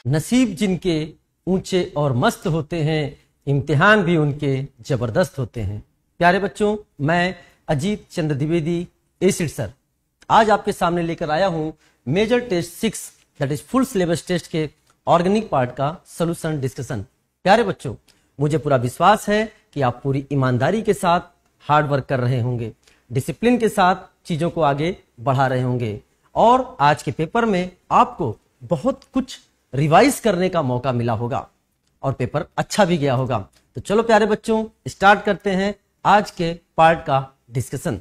नसीब जिनके ऊंचे और मस्त होते हैं, इम्तिहान भी उनके जबरदस्त होते हैं। प्यारे बच्चों, मैं अजीत चंद्र द्विवेदी एसिड सर आज आपके सामने लेकर आया हूं major test 6 that is full syllabus test के ऑर्गेनिक पार्ट का सॉल्यूशन डिस्कशन। प्यारे बच्चों, मुझे पूरा विश्वास है कि आप पूरी ईमानदारी के साथ हार्ड वर्क कर रहे होंगे, डिसिप्लिन के साथ चीजों को आगे बढ़ा रहे होंगे और आज के पेपर में आपको बहुत कुछ रिवाइज करने का मौका मिला होगा और पेपर अच्छा भी गया होगा। तो चलो प्यारे बच्चों, स्टार्ट करते हैं आज के पार्ट का डिस्कशन।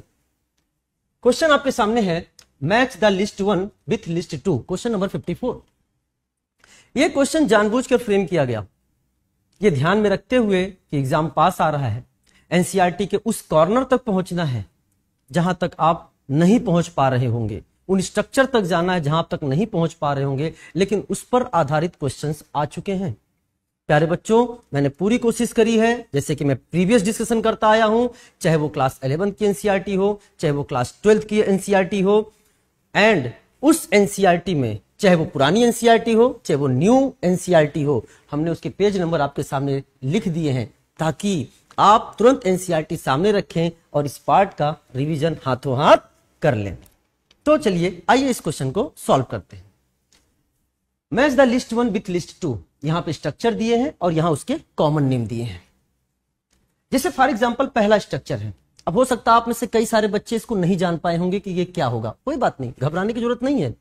क्वेश्चन आपके सामने है, match the list 1 with list 2, question number 54। यह क्वेश्चन जानबूझकर फ्रेम किया गया, यह ध्यान में रखते हुए कि एग्जाम पास आ रहा है, एनसीईआरटी के उस कॉर्नर तक पहुंचना है जहां तक आप नहीं पहुंच पा रहे होंगे, उन स्ट्रक्चर तक जाना है जहां आप तक नहीं पहुंच पा रहे होंगे, लेकिन उस पर आधारित क्वेश्चंस आ चुके हैं। प्यारे बच्चों, मैंने पूरी कोशिश करी है, जैसे कि मैं प्रीवियस डिस्कशन करता आया हूं, चाहे वो क्लास 11 की एनसीईआरटी हो, चाहे वो क्लास 12 की एनसीईआरटी हो, एंड उस एनसीईआरटी में चाहे वो पुरानी एनसीईआरटी हो, चाहे वो न्यू एनसीईआरटी हो, हमने उसके पेज नंबर आपके सामने लिख दिए हैं ताकि आप तुरंत एनसीईआरटी सामने रखें और इस पार्ट का रिवीजन हाथों हाथ कर लें। तो चलिए आइए इस क्वेश्चन को सॉल्व करते हैं। Match the list 1 with list 2, यहां पे स्ट्रक्चर दिए हैं और यहां उसके कॉमन नेम दिए हैं। जैसे फॉर एग्जांपल पहला स्ट्रक्चर है, अब हो सकता है आप में से कई सारे बच्चे इसको नहीं जान पाए होंगे कि ये क्या होगा। कोई बात नहीं, घबराने की जरूरत नहीं है।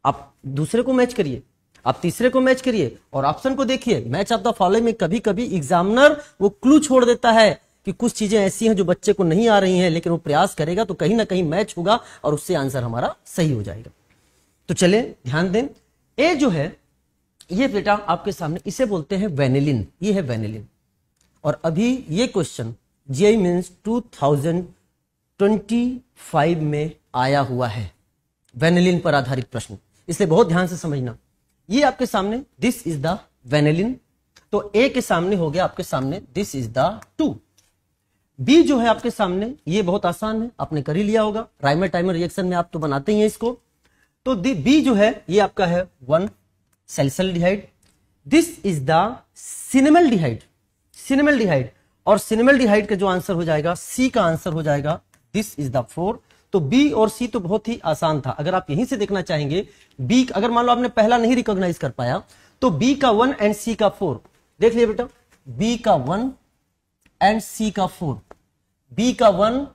आप दूसरे को मैच करिए, आप तीसरे को मैच करिए और ऑप्शन को देखिए। मैच ऑफ द फॉलोइंग में कभी कभी एग्जामिनर वो क्लू छोड़ देता है कि कुछ चीजें ऐसी हैं जो बच्चे को नहीं आ रही हैं, लेकिन वो प्रयास करेगा तो कहीं ना कहीं मैच होगा और उससे आंसर हमारा सही हो जाएगा। तो चले ध्यान दें, ए जो है ये बेटा आपके सामने, इसे बोलते हैं वेनिलिन, ये है वेनिलिन। और अभी ये क्वेश्चन जेईई मेंस 2025 में आया हुआ है, वेनिलिन पर आधारित प्रश्न, इसलिए बहुत ध्यान से समझना। ये आपके सामने दिस इज द वेनिलिन, तो ए के सामने हो गया आपके सामने दिस इज द 2। बी जो है आपके सामने, ये बहुत आसान है, आपने कर ही लिया होगा, राइमर टाइमर रिएक्शन में आप तो बनाते ही हैं इसको। तो बी जो है ये आपका है 1 सैलिसिलडिहाइड, दिस इज द सिनेमल्डिहाइड, सिनेमल्डिहाइड, और सिनेमल्डिहाइड का जो आंसर हो जाएगा, सी का आंसर हो जाएगा दिस इज द 4। तो बी और सी तो बहुत ही आसान था। अगर आप यहीं से देखना चाहेंगे, बी अगर मान लो आपने पहला नहीं रिकॉग्नाइज कर पाया तो बी का 1 एंड सी का 4 देख लिया बेटा, बी का 1 एंड सी का 4, बी का 1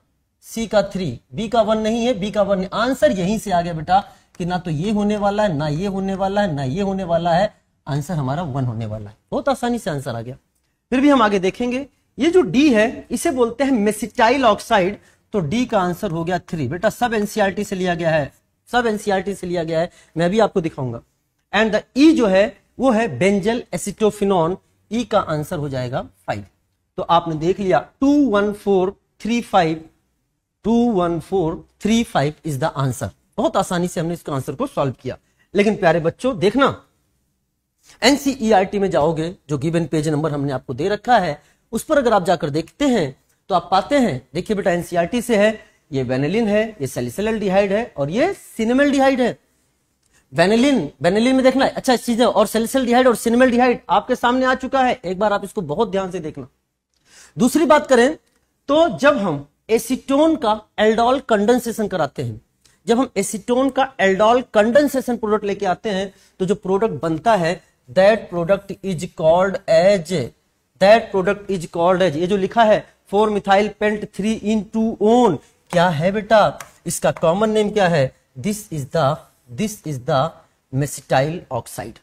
सी का 3, बी का 1 नहीं है, बी का 1 नहीं। आंसर यहीं से आ गया बेटा कि ना तो ये होने वाला है, ना ये होने वाला है, ना ये होने वाला है, आंसर हमारा 1 होने वाला है। बहुत आसानी से आंसर आ गया। फिर भी हम आगे देखेंगे, ये जो डी है इसे बोलते हैं मेसिटाइल ऑक्साइड, तो डी का आंसर हो गया 3। बेटा सब एनसीईआरटी से लिया गया है, सब एनसीईआरटी से लिया गया है, मैं अभी आपको दिखाऊंगा। एंड द ई जो है वो है बेंजल एसिटोफिनॉन, ई का आंसर हो जाएगा 5। तो आपने देख लिया 21435, 21435 इज द आंसर। बहुत आसानी से हमने इसका आंसर को सॉल्व किया। लेकिन प्यारे बच्चों देखना, एनसीईआरटी में जाओगे, जो गिवन पेज नंबर हमने आपको दे रखा है, उस पर अगर आप जाकर देखते हैं तो आप पाते हैं, देखिए बेटा एनसीईआरटी से है, ये वेनिलिन है, ये सैलिसिलडिहाइड है और ये सिनेमल्डिहाइड है। वेनिलिन, वेनिलिन में देखना अच्छा इस चीज है, और सैलिसिलडिहाइड और सिनेमल्डिहाइड आपके सामने आ चुका है, एक बार आप इसको बहुत ध्यान से देखना। दूसरी बात करें तो जब हम एसीटोन का एल्डोल कंडेंसेशन कराते हैं, जब हम एसीटोन का एल्डोल कंडेंसेशन प्रोडक्ट लेके आते हैं तो जो प्रोडक्ट बनता है that product is called as, that product is called as, ये जो लिखा है 4 मिथाइल पेंट 3 इन 2 ओन, क्या है बेटा, इसका कॉमन नेम क्या है, this is the mesityl oxide.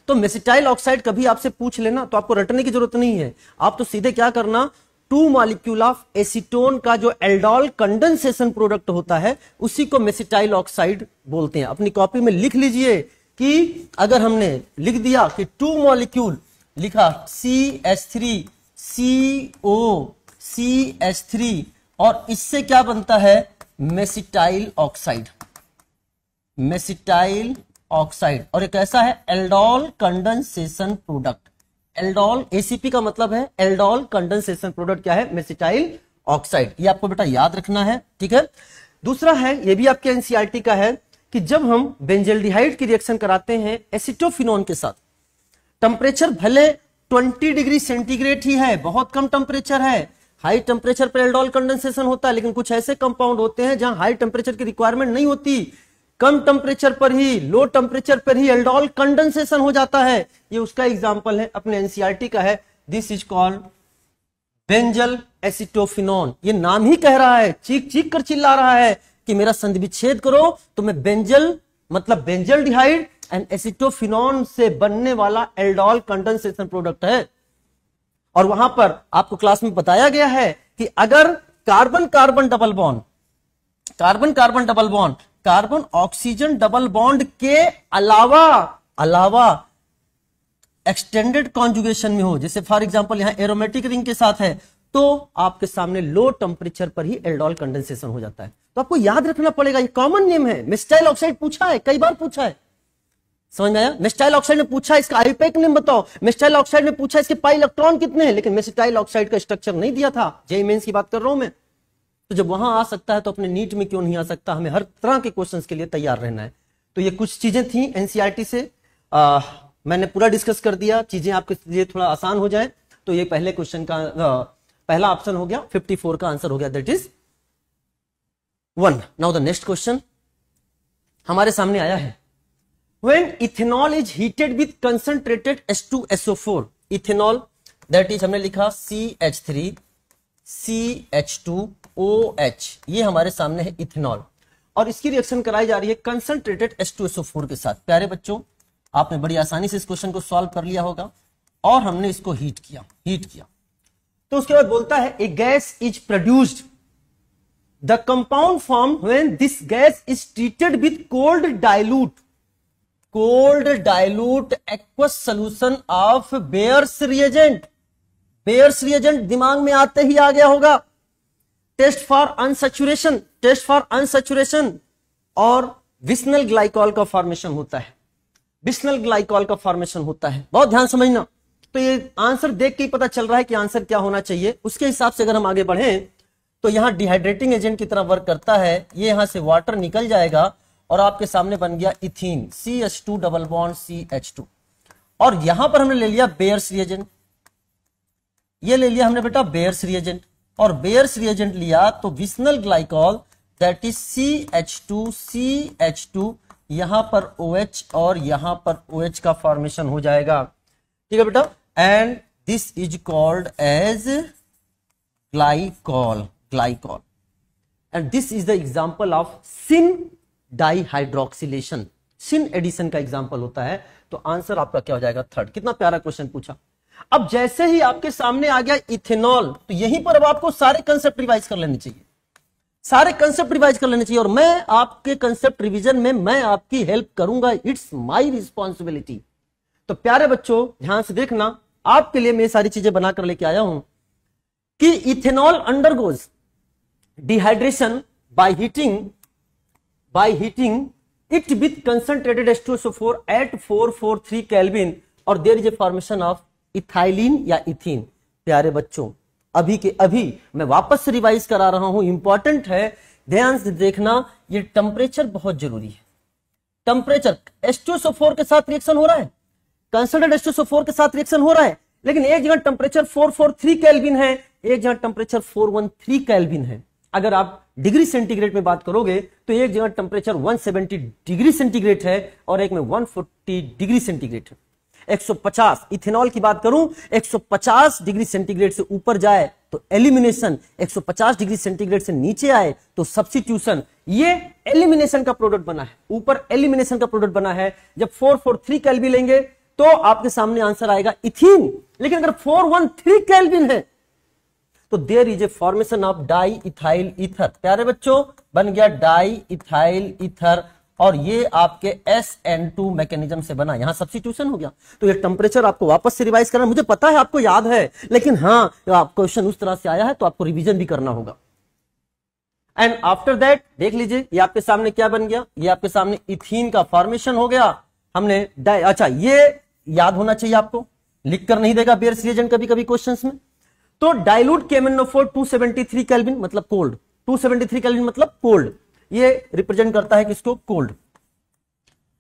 तो मेसिटाइल ऑक्साइड कभी आपसे पूछ लेना तो आपको रटने की जरूरत नहीं है, आप तो सीधे क्या करना, 2 मॉलिक्यूल ऑफ एसीटोन का जो एल्डोल कंडेंसेशन प्रोडक्ट होता है उसी को मेसिटाइल ऑक्साइड बोलते हैं। अपनी कॉपी में लिख लीजिए कि अगर हमने लिख दिया कि 2 मॉलिक्यूल लिखा CH3 CO CH3 और इससे क्या बनता है, मेसिटाइल ऑक्साइड, मेसिटाइल ऑक्साइड, और एक ऐसा है aldol condensation product. Aldol ACP का मतलब है एल्डोल कंडेंसेशन प्रोडक्ट क्या है, मेसिटाइल ऑक्साइड। ये आपको बेटा याद रखना है, ठीक है। दूसरा है, ये भी आपके एनसीईआरटी का है, कि जब हम बेंजल्डिहाइड की रिएक्शन कराते हैं एसिटोफिनॉन के साथ, टेम्परेचर भले 20 डिग्री सेंटीग्रेड ही है, बहुत कम टेम्परेचर है। हाई टेम्परेचर पर एल्डोल कंडेंसेशन होता है, लेकिन कुछ ऐसे कंपाउंड होते हैं जहां हाई टेम्परेचर की रिक्वायरमेंट नहीं होती, कम टेम्परेचर पर ही, लो टेम्परेचर पर ही एल्डोल कंडेंसेशन हो जाता है। ये उसका एग्जांपल है, अपने एनसीईआरटी का है। This is called benzyl acetophenone. ये नाम ही कह रहा है, चीख चीख कर चिल्ला रहा है कि मेरा संधि विच्छेद करो, तो मैं बेंजल मतलब बेंजल्डिहाइड एंड एसिटोफिनोन से बनने वाला एल्डोल कंडेंसेशन प्रोडक्ट है। और वहां पर आपको क्लास में बताया गया है कि अगर carbon carbon double bond, carbon carbon double bond, carbon oxygen double bond के अलावा एक्सटेंडेड कॉन्जुगेशन में हो, जैसे फॉर एग्जांपल यहां एरोमेटिक रिंग के साथ है, तो आपके सामने लो टेम्परेचर पर ही एल्डोल कंडेंसेशन हो जाता है। तो आपको याद रखना पड़ेगा, ये कॉमन नेम है। मेस्टाइल ऑक्साइड पूछा है, कई बार पूछा है, समझ में आया? मेस्टाइल ऑक्साइड ने पूछा इसका आईयूपैक नेम बताओ, मेस्टाइल ऑक्साइड ने पूछा इसके पाई इलेक्ट्रॉन कितने हैं, लेकिन मेस्टाइल ऑक्साइड का स्ट्रक्चर नहीं दिया था। जेईई मेंस की बात कर रहा हूं मैं। तो जब वहां आ सकता है तो अपने नीट में क्यों नहीं आ सकता? हमें हर तरह के क्वेश्चंस के लिए तैयार रहना है। तो ये कुछ चीजें थी एनसीईआरटी से, मैंने पूरा डिस्कस कर दिया, चीजें आपके लिए थोड़ा आसान हो जाए। तो ये पहले क्वेश्चन का पहला ऑप्शन हो गया, 54 का आंसर हो गया, that is 1। Now the next question हमारे सामने आया है, when ethanol is heated with concentrated H2SO4, ethanol that is हमने लिखा CH3 CH2OH, ये हमारे सामने है इथेनॉल, और इसकी रिएक्शन कराई जा रही है कंसंट्रेटेड H2SO4 के साथ। प्यारे बच्चों, आपने बड़ी आसानी से इस क्वेश्चन को सॉल्व कर लिया होगा, और हमने इसको हीट किया। तो उसके बाद बोलता है a gas is produced, the compound form when this gas is treated with cold dilute aqueous solution of Baeyer's reagent. Baeyer's reagent दिमाग में आते ही आ गया होगा। टेस्ट फॉर अनसैचुरेशन और विस्नल ग्लाइकॉल का फॉर्मेशन होता है। बहुत ध्यान समझना। तो ये आंसर देख के ही पता चल रहा है कि आंसर क्या होना चाहिए। उसके हिसाब से अगर हम आगे बढ़ें तो यहां डिहाइड्रेटिंग एजेंट की तरह वर्क करता है। ये यहां से वाटर निकल जाएगा और आपके सामने बन गया ethene, CH2 double bond CH2। और यहां पर हमने ले लिया बेयर्स रिएजेंट, ये ले लिया हमने बेटा बेयर्स रिएजेंट, और बेयर्स रिएजेंट लिया तो विस्नल ग्लाइकॉल दैट इज CH2 यहां पर OH और यहां पर OH का फॉर्मेशन हो जाएगा। ठीक है बेटा, and this is called as glycol and this is the example of syn dihydroxylation. Syn addition का एग्जांपल होता है। तो आंसर आपका क्या हो जाएगा? 3rd। कितना प्यारा क्वेश्चन पूछा। अब जैसे ही आपके सामने आ गया इथेनॉल, तो यहीं पर अब आपको सारे कंसेप्ट रिवाइज कर लेने चाहिए, और मैं आपके कंसेप्ट रिवीजन में मैं आपकी हेल्प करूंगा। It's my responsibility. तो प्यारे बच्चों ध्यान से देखना, आपके लिए मैं सारी चीजें बनाकर लेके आया हूं कि ethanol undergoes dehydration by heating it with concentrated H2SO4 at 443 Kelvin और there is a formation of ethylene या इथीन। प्यारे बच्चों, अभी के अभी मैं वापस से रिवाइज करा रहा हूं, इंपॉर्टेंट है, ध्यान से देखना। ये टेम्परेचर बहुत जरूरी है। टेम्परेचर H2SO4 के साथ रिएक्शन हो रहा है, कंसंट्रेटेड H2SO4 के साथ रिएक्शन हो रहा है, लेकिन एक जगह टेम्परेचर 443 केल्विन है, एक जगह टेम्परेचर 413 केल्विन है। अगर आप डिग्री सेंटीग्रेड में बात करोगे तो एक जगह टेम्परेचर 170 डिग्री सेंटीग्रेड है और एक में 140 डिग्री सेंटीग्रेड है। 150 इथेनॉल की बात करूं, 150 डिग्री सेंटीग्रेड से ऊपर जाए तो एलिमिनेशन, 150 डिग्री सेंटीग्रेड से नीचे आए तो सब्स्टिट्यूशन। ये एलिमिनेशन का प्रोडक्ट बना है, ऊपर एलिमिनेशन का प्रोडक्ट बना है। जब 443 केल्विन लेंगे तो आपके सामने आंसर आएगा इथीन, लेकिन अगर 413 केल्विन है तो there is a formation of di ethyl ether. प्यारे बच्चों, बन गया डाई इथाइल ईथर और ये आपके SN2 मैकेनिज्म से बना, यहां सब्स्टिट्यूशन हो गया। तो ये टेम्परेचर आपको वापस से रिवाइज करना, मुझे पता है आपको याद है, लेकिन हाँ क्वेश्चन उस तरह से आया है तो आपको रिवीजन भी करना होगा। एंड आफ्टर दैट देख लीजिए, ये आपके सामने क्या बन गया, ये आपके सामने इथीन का फॉर्मेशन हो गया। हमने अच्छा, ये याद होना चाहिए आपको, लिख कर नहीं देगा बेयर्स रिएजेंट कभी कभी क्वेश्चंस में। तो डाइल्यूट KMnO4 273 केल्विन मतलब कोल्ड, 273 केल्विन मतलब कोल्ड, ये रिप्रेजेंट करता है किसको? कोल्ड।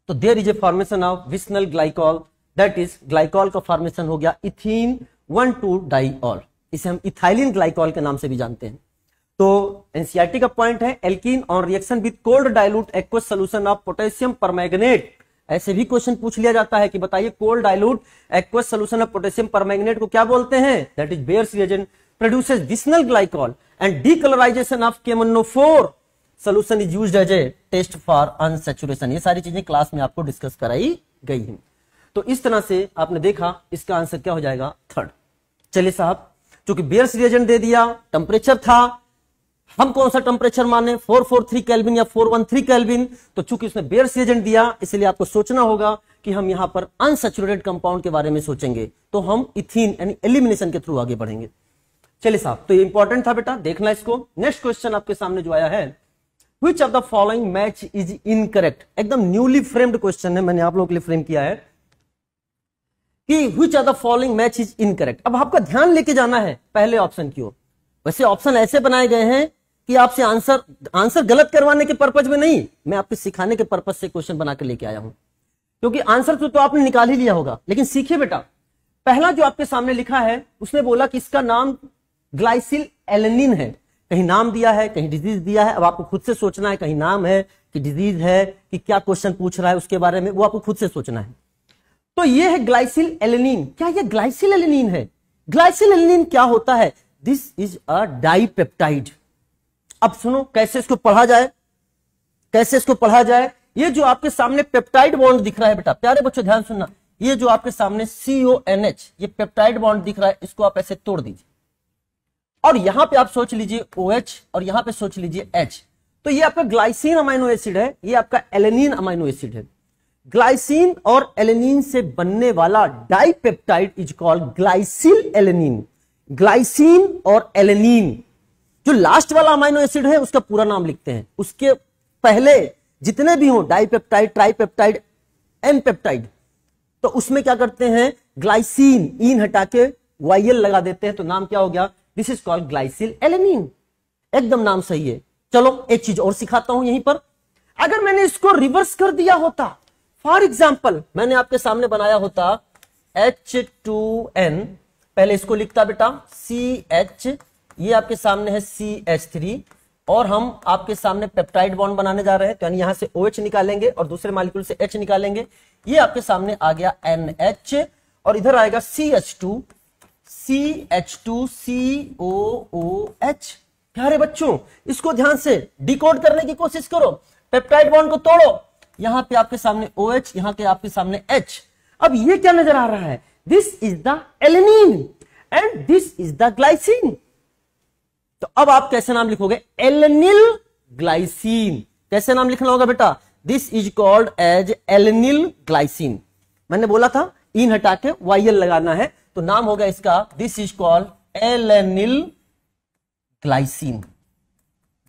तो there is a formation of vicinal glycol that is glycol का फॉर्मेशन हो गया इथीन 1,2 डाइऑल, इसे हम इथाइलिन ग्लाइकॉल के नाम से भी जानते हैं। तो एनसीईआरटी का पॉइंट है alkene on reaction with cold dilute aqueous solution of potassium permanganate. ऐसे भी क्वेश्चन पूछ लिया जाता है कि बताइए cold dilute aqueous solution of potassium permanganate को क्या बोलते हैं? That is Baeyer's reagent produces vicinal glycol and decolourisation of KMnO4 solution is used as a test for unsaturation. ये सारी चीजें क्लास में आपको डिस्कस कराई गई हैं। तो इस तरह से आपने देखा, इसका आंसर क्या हो जाएगा? थर्ड। चलिए साहब, क्योंकि बेयर्स रिएजेंट दे दिया, टेम्परेचर था, हम कौन सा टेम्परेचर माने 443 केल्विन या 413 केल्विन, तो चूंकि उसने बेयर्स रिएजेंट दिया इसलिए आपको सोचना होगा कि हम यहां पर अनसैचुरेटेड कंपाउंड के बारे में सोचेंगे, तो हम इथीन यानी एलिमिनेशन के थ्रू आगे बढ़ेंगे। चलिए साहब, तो ये इंपॉर्टेंट था बेटा, देखना इसको। नेक्स्ट क्वेश्चन आपके सामने जो आया है, which of the following match is incorrect. एकदम न्यूली फ्रेम्ड क्वेश्चन है, मैंने आप लोगों के लिए फ्रेम किया है कि which of the following match is incorrect. अब आपका ध्यान लेके जाना है पहले ऑप्शन की ओर। वैसे ऑप्शन ऐसे बनाए गए हैं कि आपसे आंसर गलत करवाने के पर्पज में नहीं, मैं आपके सिखाने के पर्पज से क्वेश्चन बना के लेके आया हूं, क्योंकि आंसर तो आपने निकाल ही लिया होगा। लेकिन सीखिए बेटा, पहला जो आपके सामने लिखा है उसने बोला कि इसका नाम ग्लाइसिल एलेनिन है। कहीं नाम दिया है, कहीं डिजीज दिया है। अब आपको खुद से सोचना है कहीं नाम है कि डिजीज है कि क्या क्वेश्चन पूछ रहा है उसके बारे में, वो आपको खुद से सोचना है। तो ये है ग्लाइसिल एलेनिन। क्या ये ग्लाइसिल एलेनिन है? ग्लाइसिल एलेनिन क्या होता है? This is a dipeptide. अब सुनो कैसे इसको पढ़ा जाए, कैसे इसको पढ़ा जाए। ये जो आपके सामने पेप्टाइड बॉन्ड दिख रहा है बेटा, प्यारे बच्चों ध्यान सुनना, ये जो आपके सामने CONH ये पेप्टाइड बॉन्ड दिख रहा है, इसको आप ऐसे तोड़ दीजिए और यहां पे आप सोच लीजिए OH और यहां पे सोच लीजिए H। तो ये आपका ग्लाइसिन अमाइनो एसिड है, ये आपका एलेनिन अमाइनो एसिड है। ग्लाइसिन और एलेनिन से बनने वाला dipeptide is called glycyl alanine. Glycine और एलेनिन, जो लास्ट वाला अमाइनो एसिड है उसका पूरा नाम लिखते हैं, उसके पहले जितने भी हो डाइपेप्टाइड, ट्राइपेप्टाइड, एन पेप्टाइड, तो उसमें क्या करते हैं? ग्लाइसिन, इन हटा के YL लगा देते हैं, तो नाम क्या हो गया? This is called glycyl alanine. एकदम नाम सही है। चलो एक चीज और सिखाता हूं यहीं पर। अगर मैंने इसको रिवर्स कर दिया होता, फॉर एग्जाम्पल मैंने आपके सामने बनाया होता H2N, पहले इसको लिखता बेटा CH, ये आपके सामने है CH3, और हम आपके सामने पेप्टाइड बॉन्ड बनाने जा रहे हैं, तो यानी यहां से OH निकालेंगे और दूसरे मॉलिक्यूल से H निकालेंगे। ये आपके सामने आ गया NH और इधर आएगा CH2 COOH। प्यारे बच्चों, इसको ध्यान से डिकोड करने की कोशिश करो। पेप्टाइड बॉन्ड को तोड़ो, यहां पे आपके सामने OH, यहां के आपके सामने H। अब ये क्या नजर आ रहा है? This is the alanine and this is the glycine. तो अब आप कैसे नाम लिखोगे? Alanyl glycine. कैसे नाम लिखना होगा बेटा? This is called as alanyl glycine. मैंने बोला था इन हटा के YL लगाना है, तो नाम होगा इसका दिस इज कॉल्ड एलेनिल ग्लाइसिन।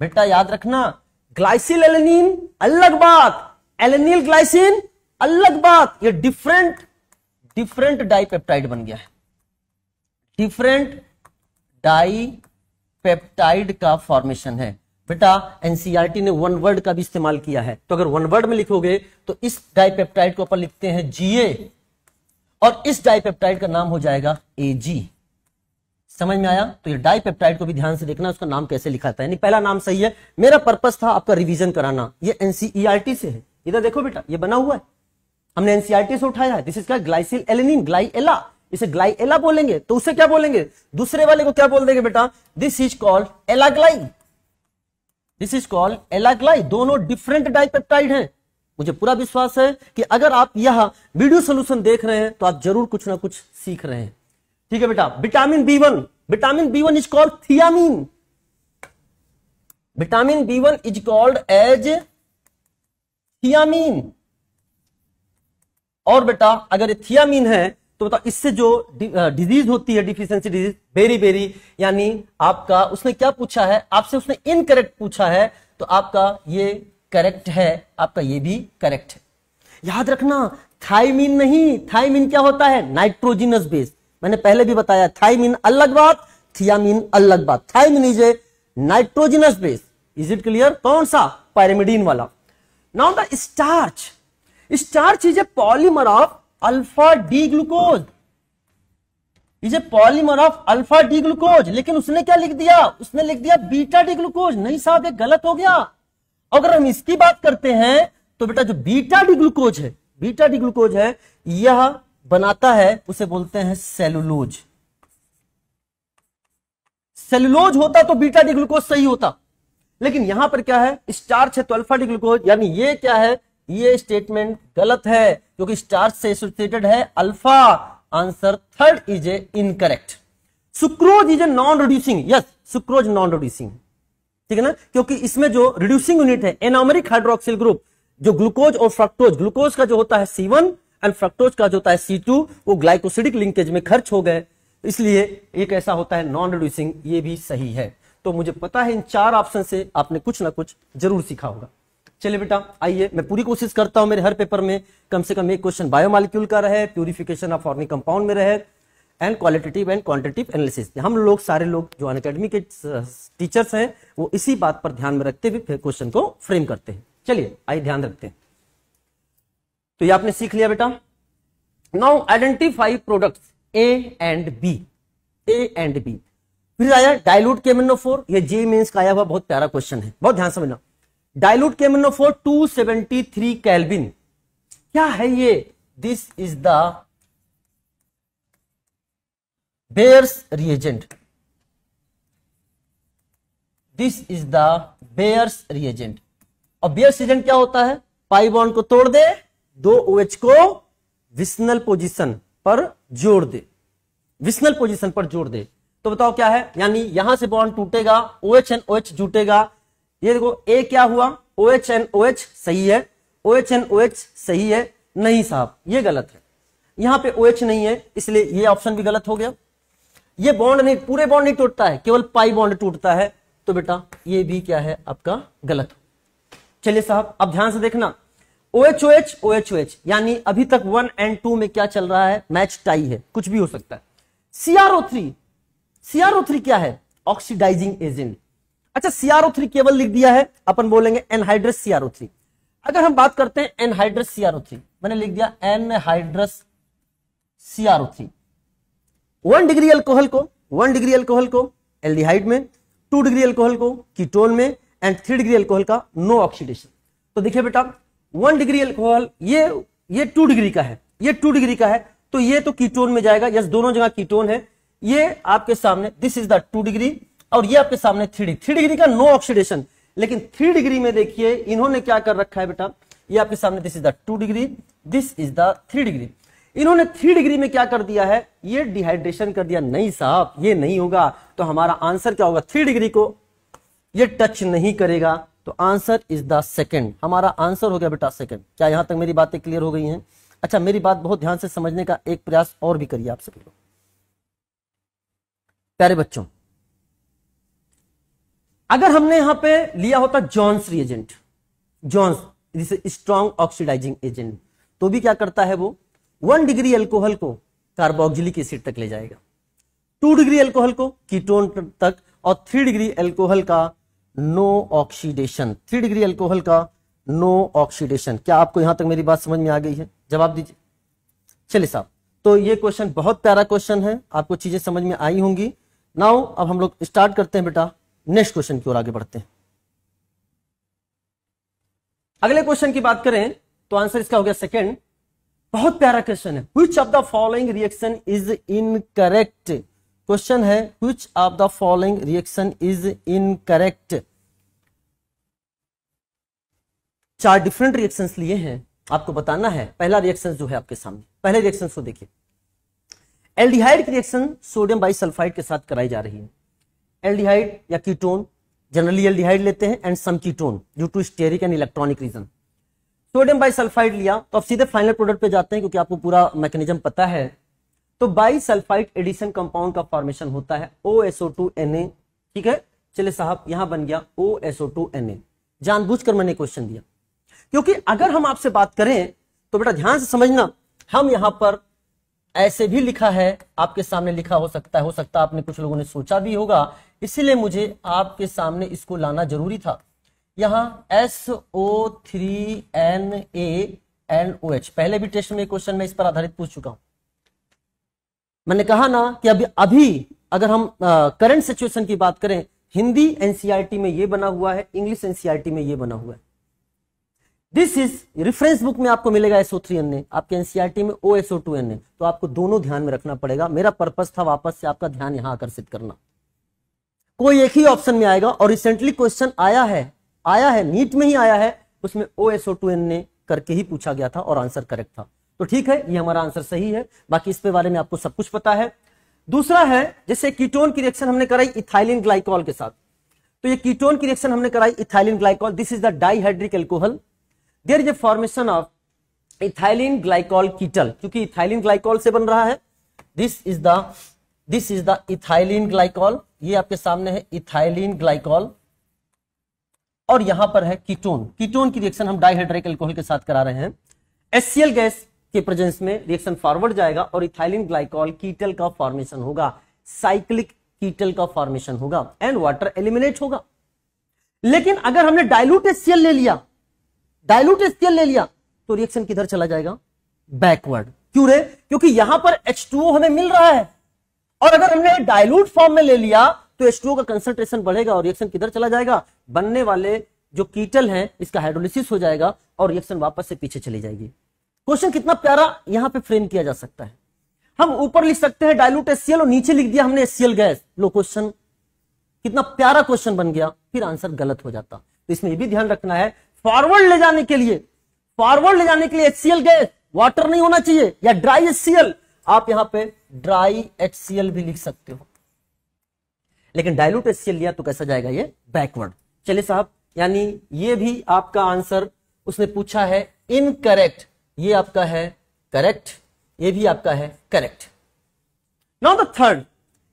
बेटा याद रखना, ग्लाइसिल एलेनिन अलग बात, एलेनिल ग्लाइसिन अलग बात। ये डिफरेंट डाइपेप्टाइड बन गया है, डिफरेंट डाइपेप्टाइड का फॉर्मेशन है। बेटा एनसीईआरटी ने वन वर्ड का भी इस्तेमाल किया है, तो अगर वन वर्ड में लिखोगे तो इस डाइपेप्टाइड को अपन लिखते हैं GA और इस डाइपेप्टाइड का नाम हो जाएगा AG। समझ में आया? तो ये डाइपेप्टाइड को भी ध्यान से देखना, उसका नाम कैसे लिखा था। यानी पहला नाम सही है, मेरा पर्पस था आपका रिवीजन कराना। ये एनसीईआरटी से है, इधर देखो बेटा ये बना हुआ है, हमने एनसीईआरटी से उठाया है। दिस इज ग्लाइसिल एलेनिन, ग्लाइएला, इसे ग्लाइएला बोलेंगे, तो उसे क्या बोलेंगे? दूसरे वाले को क्या बोल देंगे बेटा? This is called Ala Gly, this is called Ala Gly. दोनों डिफरेंट डाइपेप्टाइड हैं। मुझे पूरा विश्वास है कि अगर आप यह वीडियो सोल्यूशन देख रहे हैं तो आप जरूर कुछ ना कुछ सीख रहे हैं। ठीक है बेटा। Vitamin B1, vitamin B1 is called thiamine, vitamin B1 is called as thiamine. और बेटा अगर ये थियामीन है तो बताओ इससे जो डिजीज होती है, डिफिशियंसी डिजीज, बेरी यानी आपका उसने क्या पूछा है आपसे? उसने इनकरेक्ट पूछा है, तो आपका ये करेक्ट है, आपका ये भी करेक्ट है। याद रखना थाइमिन नहीं, थाइमिन क्या होता है? Nitrogenous base. मैंने पहले भी बताया थाइमिन अलग बात, थियामीन अलग बात। Thymine is a nitrogenous base. Is it clear? कौन सा? पायरिमिडीन वाला। Now the starch, starch is a polymer of alpha D glucose, is a polymer of alpha D glucose. लेकिन उसने क्या लिख दिया, उसने लिख दिया बीटा डी ग्लूकोज। नहीं साहब, ये गलत हो गया। अगर हम इसकी बात करते हैं तो बेटा जो बीटा डी ग्लूकोज है, बीटा डी ग्लूकोज है, यह बनाता है, उसे बोलते हैं सेलुलोज। सेलुलोज होता तो बीटा डी ग्लूकोज सही होता, लेकिन यहां पर क्या है, स्टार्च है तो अल्फा डी ग्लूकोज, यानी ये क्या है, ये स्टेटमेंट गलत है क्योंकि स्टार्च से एसोसिएटेड है alpha. Answer third is a incorrect. Sucrose is a non reducing, yes sucrose non reducing, ठीक है ना, क्योंकि इसमें जो रिड्यूसिंग यूनिट है एनोमेरिक हाइड्रोक्सिल ग्रुप, जो ग्लूकोज और फ्रक्टोज, ग्लूकोज का जो होता है C1 एंड फ्रक्टोज का जो होता है C2, वो ग्लाइकोसिडिक लिंकेज में खर्च हो गए, इसलिए एक ऐसा होता है नॉन रिड्यूसिंग। ये भी सही है। तो मुझे पता है इन 4 ऑप्शन से आपने कुछ ना कुछ जरूर सीखा होगा। चलिए बेटा आइए, मैं पूरी कोशिश करता हूं मेरे हर पेपर में कम से कम एक क्वेश्चन बायोमॉलिक्यूल का रहे, प्यूरिफिकेशन ऑफ ऑर्गेनिक कंपाउंड में रहे, and qualitative and quantitative analysis. हम लोग सारे लोग जो अनअकैडमी के टीचर्स हैं वो इसी बात पर ध्यान में रखते हुए फिर क्वेश्चन को फ्रेम करते हैं। चलिए आइए ध्यान रखते हैं। तो ये आपने सीख लिया बेटा। Now identify products A and B, A and B. फिर आया डाइल्यूट KMnO4, ये जे मेंस का आया हुआ बहुत प्यारा क्वेश्चन है, बहुत ध्यान समझना। डाइल्यूट KMnO4 273 केल्विन, क्या है ये, this is the bears reagent, this is the bears reagent. और बेयर्स रिएजेंट क्या होता है, पाई बॉन्ड को तोड़ दे, 2 OH को विस्नल पोजीशन पर जोड़ दे, विस्नल पोजीशन पर जोड़ दे। तो बताओ क्या है, यानी यहां से बॉन्ड टूटेगा, OH एंड OH जुटेगा। ये देखो ए क्या हुआ, OH एंड OH सही है, OH एंड OH सही है, नहीं साहब ये गलत है, यहां पे OH नहीं है, इसलिए ये ऑप्शन भी गलत हो गया। ये बॉन्ड नहीं, पूरे बॉन्ड नहीं टूटता है, केवल पाई बॉन्ड टूटता है, तो बेटा ये भी क्या है आपका गलत। चलिए साहब अब ध्यान से देखना, OH OH OH, यानी अभी तक 1 एंड 2 में क्या चल रहा है, मैच टाई है, कुछ भी हो सकता है। CrO3, CrO3 क्या है, ऑक्सीडाइजिंग एजेंट। अच्छा CrO3 केवल लिख दिया है, अपन बोलेंगे एनहाइड्रस CrO3। अगर हम बात करते हैं एनहाइड्रस CrO3, मैंने लिख दिया एनहाइड्रस CrO3। 1 डिग्री अल्कोहल को, 1 डिग्री अल्कोहल को एल्डिहाइड में, 2 डिग्री अल्कोहल को कीटोन में, एंड 3 डिग्री अल्कोहल का नो ऑक्सीडेशन। तो देखिए बेटा 1 डिग्री अल्कोहल, ये 2 डिग्री का है, ये 2 डिग्री का है, तो ये तो कीटोन में जाएगा, यस दोनों जगह कीटोन है। ये आपके सामने दिस इज द 2 डिग्री, और ये आपके सामने 3 डिग्री का नो ऑक्सीडेशन। लेकिन 3 डिग्री में देखिए इन्होंने क्या कर रखा है बेटा, ये आपके सामने this is the 2 degree, this is the 3 degree. इन्होंने 3 डिग्री में क्या कर दिया है, ये डिहाइड्रेशन कर दिया। नहीं साहब ये नहीं होगा, तो हमारा आंसर क्या होगा, 3 डिग्री को ये टच नहीं करेगा, तो आंसर इज द सेकंड। हमारा आंसर हो गया बेटा सेकंड। क्या यहां तक मेरी बातें क्लियर हो गई हैं? अच्छा मेरी बात बहुत ध्यान से समझने का एक प्रयास और भी करिए आप सभी लोग। प्यारे बच्चों, अगर हमने यहां पे लिया होता जॉन्स रिएजेंट, जॉन्स जिसे स्ट्रॉन्ग ऑक्सीडाइजिंग एजेंट, तो भी क्या करता है वो 1 डिग्री अल्कोहल को कार्बोक्सिलिक एसिड तक ले जाएगा, 2 डिग्री अल्कोहल को कीटोन तक, और 3 डिग्री अल्कोहल का नो ऑक्सीडेशन, 3 डिग्री अल्कोहल का नो ऑक्सीडेशन। क्या आपको यहां तक मेरी बात समझ में आ गई है? जवाब दीजिए। चलिए साहब, तो ये क्वेश्चन बहुत प्यारा क्वेश्चन है, आपको चीजें समझ में आई होंगी। नाउ अब हम लोग स्टार्ट करते हैं बेटा, नेक्स्ट क्वेश्चन की ओर आगे बढ़ते हैं। अगले क्वेश्चन की बात करें तो आंसर इसका हो गया सेकंड। बहुत प्यारा क्वेश्चन है, which of the following reaction is incorrect. Question है which of the following reaction is incorrect. 4 different reactions लिए हैं, आपको बताना है। पहला रिएक्शन जो है आपके सामने, पहले रिएक्शन को देखिए। एल्डिहाइड की रिएक्शन सोडियम बाइसल्फाइड के साथ कराई जा रही है। एल्डिहाइड या कीटोन, जनरली एल्डिहाइड लेते हैं and some ketone due to steric and electronic reason. Sodium bisulphite लिया तो अब सीधे फाइनल प्रोडक्ट पे जाते हैं, क्योंकि आपको पूरा मैकेनिज्म पता है। तो बाइसल्फाइड एडिशन कंपाउंड का फॉर्मेशन होता है OSO2Na, ठीक है। चलिए साहब यहां बन गया OSO2Na। जानबूझकर मैंने क्वेश्चन दिया, क्योंकि अगर हम आपसे बात करें तो बेटा ध्यान से समझना, हम यहां पर ऐसे भी लिखा है, आपके सामने लिखा हो सकता है आपने कुछ लोगों ने सोचा भी होगा, इसीलिए मुझे आपके सामने इसको लाना जरूरी था। यहां SO3Na NOH। पहले भी टेस्ट में क्वेश्चन में इस पर आधारित पूछ चुका हूं। मैंने कहा ना कि अभी अगर हम करंट सिचुएशन की बात करें, हिंदी एनसीईआरटी में ये बना हुआ है, इंग्लिश एनसीईआरटी में ये बना हुआ है। दिस इज रेफरेंस बुक में आपको मिलेगा SO3Na, आपके एनसीईआरटी में OSO2Na। तो आपको दोनों ध्यान में रखना पड़ेगा। मेरा पर्पस था वापस से आपका ध्यान यहां आकर्षित करना। कोई एक ही ऑप्शन में आएगा, और रिसेंटली क्वेश्चन आया है नीट में ही आया है, उसमें OSO2Na करके ही पूछा गया था और आंसर करेक्ट था। तो ठीक है, ये हमारा आंसर सही है। बाकी इसके बारे में आपको सब कुछ पता है। दूसरा है, जैसे कीटोन की रिएक्शन हमने कराई इथाइलिन ग्लाइकॉल के साथ, तो ये कीटोन की रिएक्शन हमने कराई ethylene glycol. This is the dihydric alcohol. There is a formation of ethylene glycol ketal, क्योंकि इथाइलिन ग्लाइकॉल से बन रहा है। This is the ethylene glycol. ये आपके सामने है इथाइलिन ग्लाइकॉल, और यहां पर है कीटोन। कीटोन की रिएक्शन हम डाइहाइड्रिक एल्कोहल के साथ करा रहे हैं। HCl गैस के प्रेजेंस में रिएक्शन फॉरवर्ड जाएगा और इथाइलिन ग्लाइकॉल कीटल का फॉर्मेशन होगा, साइक्लिक कीटल का फॉर्मेशन होगा, एंड वाटर एलिमिनेट होगा। लेकिन अगर हमने डाइल्यूट HCl ले लिया तो रिएक्शन किधर चला जाएगा? बैकवर्ड। क्यों रे? क्योंकि यहां पर H2O हमें मिल रहा है, और अगर हमने डाइल्यूट फॉर्म में ले लिया तो H2O का कंसंट्रेशन बढ़ेगा और रिएक्शन किधर चला जाएगा? बनने वाले जो कीटल है इसका हाइड्रोलिसिस हो जाएगा और रिएक्शन वापस से पीछे चली जाएगी। क्वेश्चन कितना प्यारा यहां पे फ्रेम किया जा सकता है। हम ऊपर लिख सकते हैं डाइल्यूट HCl और नीचे लिख दिया हमने HCl गैस। लो, क्वेश्चन कितना प्यारा क्वेश्चन बन गया, फिर आंसर गलत हो जाता। तो इसमें यह भी ध्यान रखना है, फॉरवर्ड ले जाने के लिए HCl गैस वाटर नहीं होना चाहिए, या ड्राई HCl, आप यहां पे ड्राई HCl भी लिख सकते हो। लेकिन डाइल्यूट HCl लिया तो कैसा जाएगा? ये बैकवर्ड। चलिए साहब, यानी ये भी आपका आंसर उसने पूछा है इनकरेक्ट, ये आपका है करेक्ट, ये भी आपका है correct. Now the third,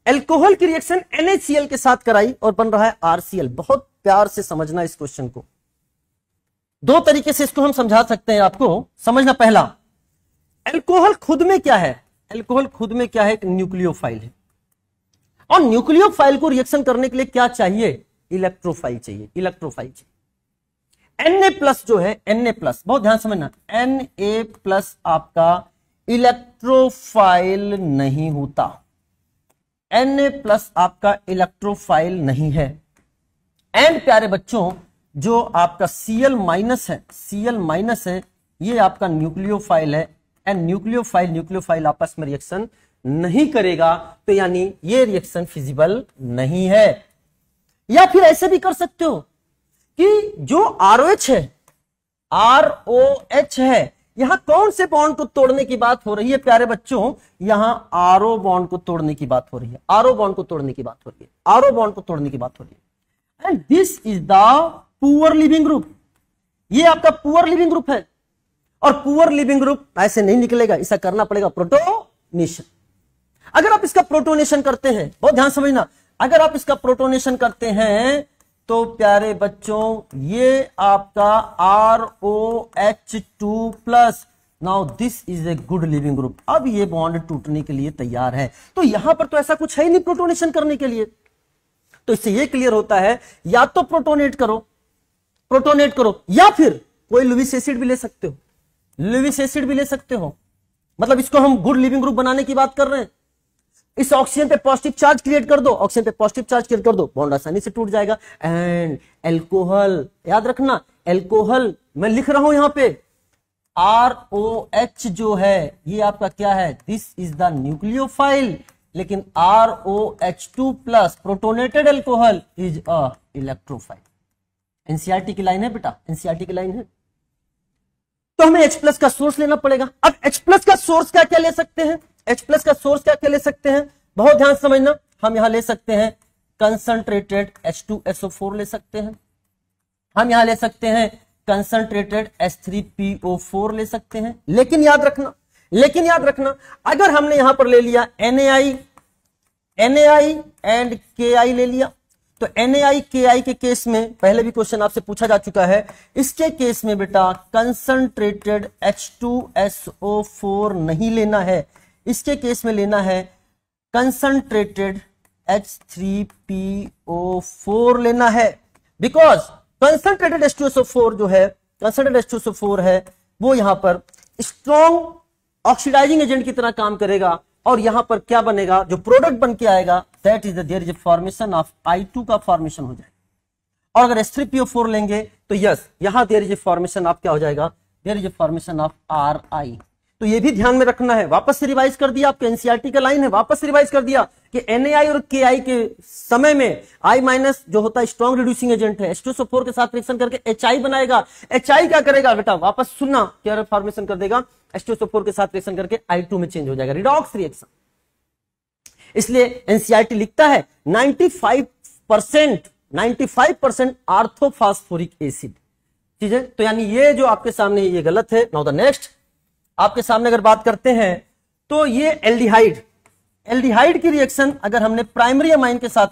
alcohol की रिएक्शन NaCl के साथ कराई और बन रहा है RCl। बहुत प्यार से समझना इस क्वेश्चन को, दो तरीके से इसको हम समझा सकते हैं, आपको समझना। पहला, एल्कोहल खुद में क्या है? एल्कोहल खुद में क्या है? एक न्यूक्लियोफाइल है, और न्यूक्लियोफाइल को रिएक्शन करने के लिए क्या चाहिए? इलेक्ट्रोफाइल चाहिए। Na+ जो है, Na+, बहुत ध्यान समझना, Na+ आपका इलेक्ट्रोफाइल नहीं होता। Na+ आपका इलेक्ट्रोफाइल नहीं है। एंड प्यारे बच्चों, जो आपका Cl- है, ये आपका न्यूक्लियोफाइल है, एंड न्यूक्लियोफाइल आपस में रिएक्शन नहीं करेगा, तो यानी ये रिएक्शन फिजिबल नहीं है। या फिर ऐसे भी कर सकते हो कि जो ROH है, यहां कौन से बॉन्ड को तोड़ने की बात हो रही है प्यारे बच्चों? यहां RO बॉन्ड को तोड़ने की बात हो रही है, RO बॉन्ड को तोड़ने की बात हो रही है। And this is the poor leaving group. ये आपका पुअर लिविंग ग्रुप है, और पुअर लिविंग ग्रुप ऐसे नहीं निकलेगा, इसे करना पड़ेगा प्रोटोनेशन। अगर आप इसका प्रोटोनेशन करते हैं, बहुत ध्यान समझना, अगर आप इसका प्रोटोनेशन करते हैं तो प्यारे बच्चों ये आपका ROH2+। Now this is a good leaving group. अब ये बॉन्ड टूटने के लिए तैयार है। तो यहां पर तो ऐसा कुछ है ही नहीं प्रोटोनेशन करने के लिए। तो इससे ये क्लियर होता है, या तो प्रोटोनेट करो, या फिर कोई लुइस एसिड भी ले सकते हो। मतलब इसको हम गुड लिविंग ग्रुप बनाने की बात कर रहे हैं। इस ऑक्सीजन पे पॉजिटिव चार्ज क्रिएट कर दो, बॉन्ड आसानी से टूट जाएगा। एंड एल्कोहल, याद रखना, एल्कोहल मैं लिख रहा हूं यहां पे, ROH जो है ये आपका क्या है? दिस इज द न्यूक्लियोफाइल, लेकिन ROH2+ protonated alcohol is a electrophile. NCERT की लाइन है बेटा, एनसीईआरटी की लाइन है। तो हमें H+ का सोर्स लेना पड़ेगा। अब H+ का सोर्स क्या ले सकते हैं? बहुत ध्यान समझना, हम यहां ले सकते हैं कंसंट्रेटेड H2SO4 ले सकते हैं, हम यहां ले सकते हैं कंसंट्रेटेड H3PO4 ले सकते हैं। लेकिन याद रखना, अगर हमने यहां पर ले लिया NaI एंड KI ले लिया, तो NaI KI के केस में पहले भी क्वेश्चन आपसे पूछा जा चुका है, इसके केस में बेटा कंसंट्रेटेड H2SO4 नहीं लेना है, इसके केस में लेना है कंसंट्रेटेड H3PO4 लेना है। बिकॉज कंसंट्रेटेड H2SO4 जो है, कंसंट्रेटेड H2SO4 है, वो यहां पर स्ट्रॉन्ग ऑक्सीडाइजिंग एजेंट की तरह काम करेगा और यहां पर क्या बनेगा, जो प्रोडक्ट बन के आएगा that is there is a formation of I2 का फॉर्मेशन हो जाएगा। और अगर H3PO4 लेंगे तो यस यहां there is a formation of क्या हो जाएगा, there is a formation of RI। तो ये भी ध्यान में रखना है। वापस से रिवाइज कर दिया, आपके एनसीईआरटी का लाइन है, वापस से रिवाइज कर दिया कि NaI और KI के समय में I- जो होता है स्ट्रॉन्ग रिड्यूसिंग एजेंट है, H2SO4 के साथ रिएक्शन करके HI बनाएगा। HI क्या करेगा बेटा, वापस सुनना, क्या फॉर्मेशन कर देगा, H2SO4 के साथ रिएक्शन करके I2 में चेंज हो जाएगा, रिडॉक्स रिएक्शन। इसलिए एनसीईआरटी लिखता है 95% आर्थोफॉस्फोरिक एसिड, ठीक है। तो यानी ये जो आपके सामने ये गलत है। नाउ द नेक्स्ट आपके सामने अगर बात करते हैं तो ये एल्डिहाइड की रिएक्शन अगर हमने प्राइमरी अमाइन के साथ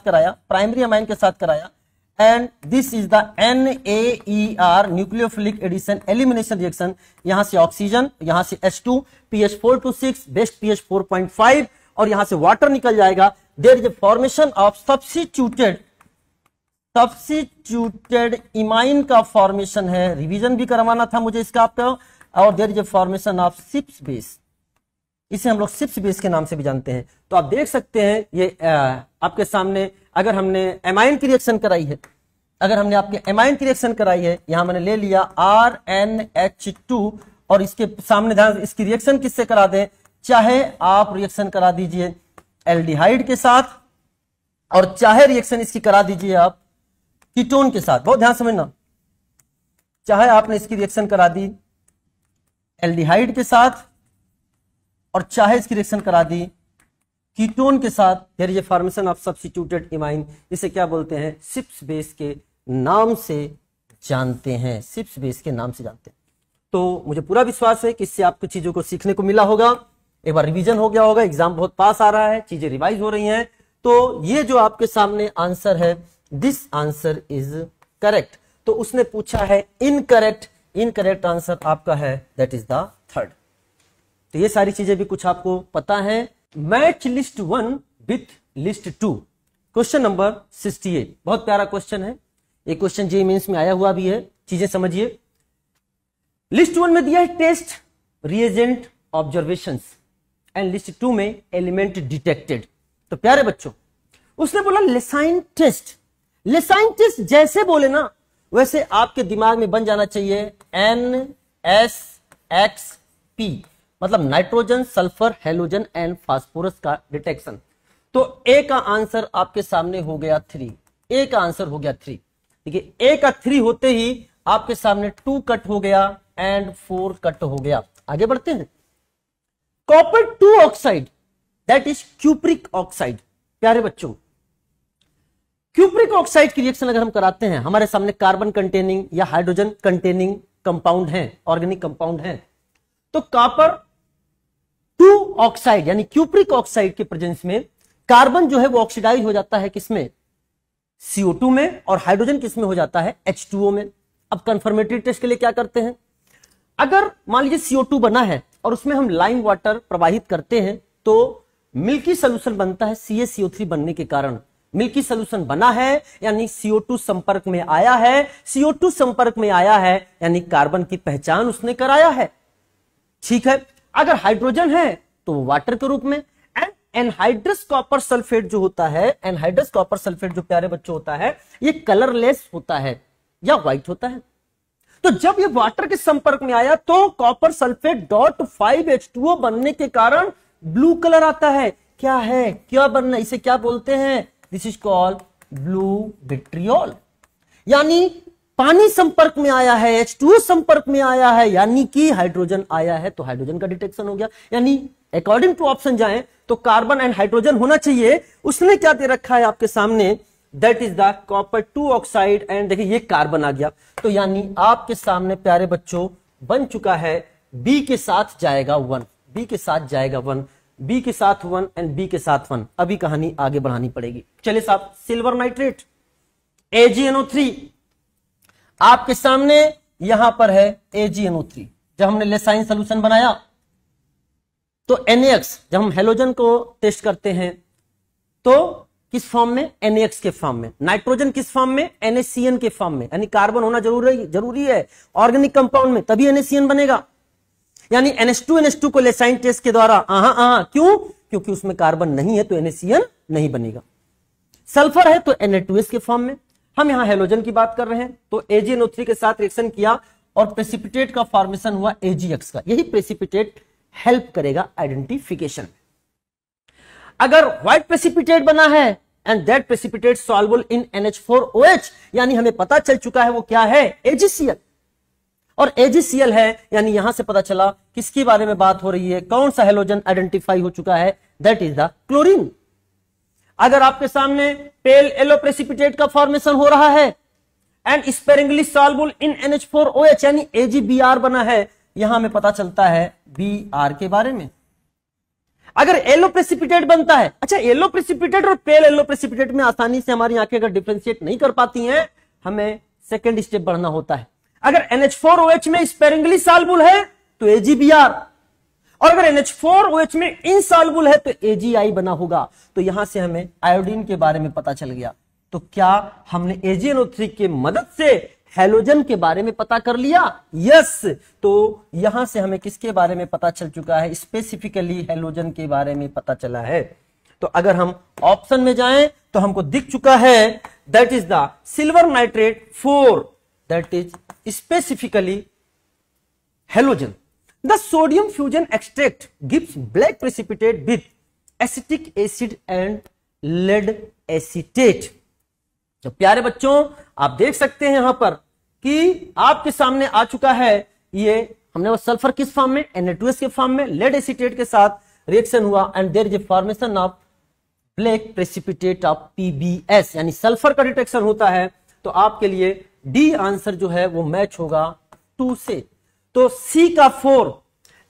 कराया, and this is the NaER nucleophilic addition elimination reaction. यहां से ऑक्सीजन, यहां से H2 pH 4 बेस्ट pH 4.5 और यहां से वाटर निकल जाएगा। There is a formation of substituted imine का फॉर्मेशन है, रिवीजन भी करवाना था मुझे इसका आपको। और there is a formation of Schiff's base, इसे हम लोग सिप्स बेस के नाम से भी जानते हैं। तो आप देख सकते हैं ये आपके सामने अगर हमने एमाइन की रिएक्शन कराई है, यहां मैंने ले लिया RnH2 और इसके सामने ध्यान, इसकी रिएक्शन किससे करा दें, चाहे आप रिएक्शन करा दीजिए एल्डिहाइड के साथ और चाहे रिएक्शन इसकी करा दीजिए आप कीटोन के साथ। बहुत ध्यान समझना, चाहे आपने इसकी रिएक्शन करा दी एल्डिहाइड के साथ और चाहे इसकी रिएक्शन करा दी कीटोन के साथ, there is a formation of substituted imine. इसे क्या बोलते हैं, सिप्स बेस के नाम से जानते हैं, तो मुझे पूरा विश्वास है कि इससे आपको चीजों को सीखने को मिला होगा। एक बार रिवीजन हो गया होगा, एग्जाम बहुत पास आ रहा है, चीजें रिवाइज हो रही हैं। तो ये जो आपके सामने आंसर है, दिस आंसर इज करेक्ट। तो उसने पूछा है इनकरेक्ट आंसर आपका है दैट इज द थर्ड। तो ये सारी चीजें भी कुछ आपको पता है। Match list 1 with list 2, question number 68। बहुत प्यारा क्वेश्चन है, ये क्वेश्चन जेईई मेंस में आया हुआ भी है, चीजें समझिए। लिस्ट 1 में दिया है test reagent observations and list 2 में एलिमेंट डिटेक्टेड। तो प्यारे बच्चों उसने बोला लेसाइन टेस्ट जैसे बोले ना वैसे आपके दिमाग में बन जाना चाहिए NSXP, मतलब nitrogen, sulphur, halogen and phosphorus का डिटेक्शन। तो ए का आंसर आपके सामने हो गया 3, ए का आंसर हो गया 3। देखिए ए का 3 होते ही आपके सामने 2 कट हो गया एंड 4 कट हो गया। आगे बढ़ते हैं। Copper 2 oxide that is cupric oxide. प्यारे बच्चों क्यूप्रिक ऑक्साइड की रिएक्शन अगर हम कराते हैं, हमारे सामने कार्बन कंटेनिंग या हाइड्रोजन कंटेनिंग कंपाउंड है, ऑर्गेनिक कंपाउंड है। तो कॉपर 2 ऑक्साइड यानी क्यूप्रिक ऑक्साइड के प्रेजेंस में कार्बन जो है वो ऑक्सीडाइज हो जाता है किसमें, CO2 में, और हाइड्रोजन किसमें हो जाता है, H2O में। अब कंफर्मेटरी टेस्ट के लिए क्या करते हैं, अगर मान लीजिए CO2 बना है और उसमें हम लाइम वाटर प्रवाहित करते हैं तो मिल्की सोल्यूशन बनता है। CaCO3 बनने के कारण मिल्की सोल्यूशन बना है यानी CO2 संपर्क में आया है, CO2 संपर्क में आया है यानी कार्बन की पहचान उसने कराया है। ठीक है, अगर हाइड्रोजन है तो वाटर के रूप में। एनहाइड्रस कॉपर सल्फेट जो होता है, एनहाइड्रस कॉपर सल्फेट जो प्यारे बच्चों होता है, ये कलरलेस होता है या व्हाइट होता है। तो जब ये वाटर के संपर्क में आया तो कॉपर सल्फेट .5H2O बनने के कारण ब्लू कलर आता है। क्या है, क्या बनना, इसे क्या बोलते हैं, this is called blue vitriol. यानी पानी संपर्क में आया है, H2O संपर्क में आया है यानी कि हाइड्रोजन आया है, तो हाइड्रोजन का डिटेक्शन हो गया। यानी अकॉर्डिंग टू ऑप्शन जाएं तो कार्बन एंड हाइड्रोजन होना चाहिए। उसने क्या दे रखा है आपके सामने, that is the copper 2 oxide and देखिए ये कार्बन आ गया। तो यानी आपके सामने प्यारे बच्चों बन चुका है बी के साथ जाएगा 1, बी के साथ जाएगा 1, बी के साथ 1 एंड बी के साथ 1। अभी कहानी आगे बढ़ानी पड़ेगी। चलिए साहब, सिल्वर नाइट्रेट AgNO3 आपके सामने यहां पर है AgNO3। जब हमने लेसाइन सोल्यूशन बनाया तो NaX, जब हम हेलोजन को टेस्ट करते हैं तो किस फॉर्म में, NaX के फॉर्म में। नाइट्रोजन किस फॉर्म में, NaCN के फॉर्म में। यानी कार्बन होना जरूरी है ऑर्गेनिक कंपाउंड में, तभी NaCN बनेगा। यानी NH2 को लेसाइन टेस्ट के द्वारा क्यों? क्योंकि उसमें कार्बन नहीं है तो NaCN नहीं बनेगा। सल्फर है तो Na2S के फॉर्म में। हम यहां हेलोजन की बात कर रहे हैं तो AgNO3 के साथ रिएक्शन किया और प्रेसिपिटेट का फॉर्मेशन हुआ AgX का। यही प्रेसिपिटेट हेल्प करेगा आइडेंटिफिकेशन। अगर व्हाइट प्रेसिपिटेट बना है and that precipitate soluble in NH4OH, यानी हमें पता चल चुका है वो क्या है, AgCl। और AgCl है यानी यहां से पता चला किसके बारे में बात हो रही है, कौन सा हेलोजन आइडेंटिफाई हो चुका है, दैट इज द क्लोरीन। अगर आपके सामने पेल येलो प्रेसिपिटेट का फॉर्मेशन हो रहा है and sparingly soluble in NH4OH यानी AgBr बना है, यहां हमें पता चलता है Br के बारे में। अगर येलो प्रेसिपिटेट बनता है, अच्छा येलो प्रेसिपिटेट और पेल येलो प्रेसिपिटेट में आसानी से हमारी आंखें अगर डिफरेंशिएट नहीं कर पाती हैं, हमें सेकंड स्टेप बढ़ना होता है। अगर NH4OH में स्पेरिंगली सॉल्युबल है तो AgBr, और अगर NH4OH में इनसॉल्युबल है तो AgI बना होगा। तो यहां से हमें आयोडीन के बारे में पता चल गया। तो क्या हमने AgNO3 की मदद से हेलोजन के बारे में पता कर लिया? यस। तो यहां से हमें किसके बारे में पता चल चुका है, स्पेसिफिकली हेलोजन के बारे में पता चला है। तो अगर हम ऑप्शन में जाएं तो हमको दिख चुका है that is the silver nitrate 4, that is specifically halogen. The sodium fusion extract gives black precipitate with acetic acid and lead acetate. तो प्यारे बच्चों आप देख सकते हैं यहां पर कि आपके सामने आ चुका है, ये हमने वो सल्फर किस फॉर्म में, Na2S के फॉर्म में, लेड एसीटेट के साथ रिएक्शन हुआ and there is a formation of black precipitate of PbS, यानी सल्फर का डिटेक्शन होता है। तो आपके लिए डी आंसर जो है वो मैच होगा 2 से। तो C का 4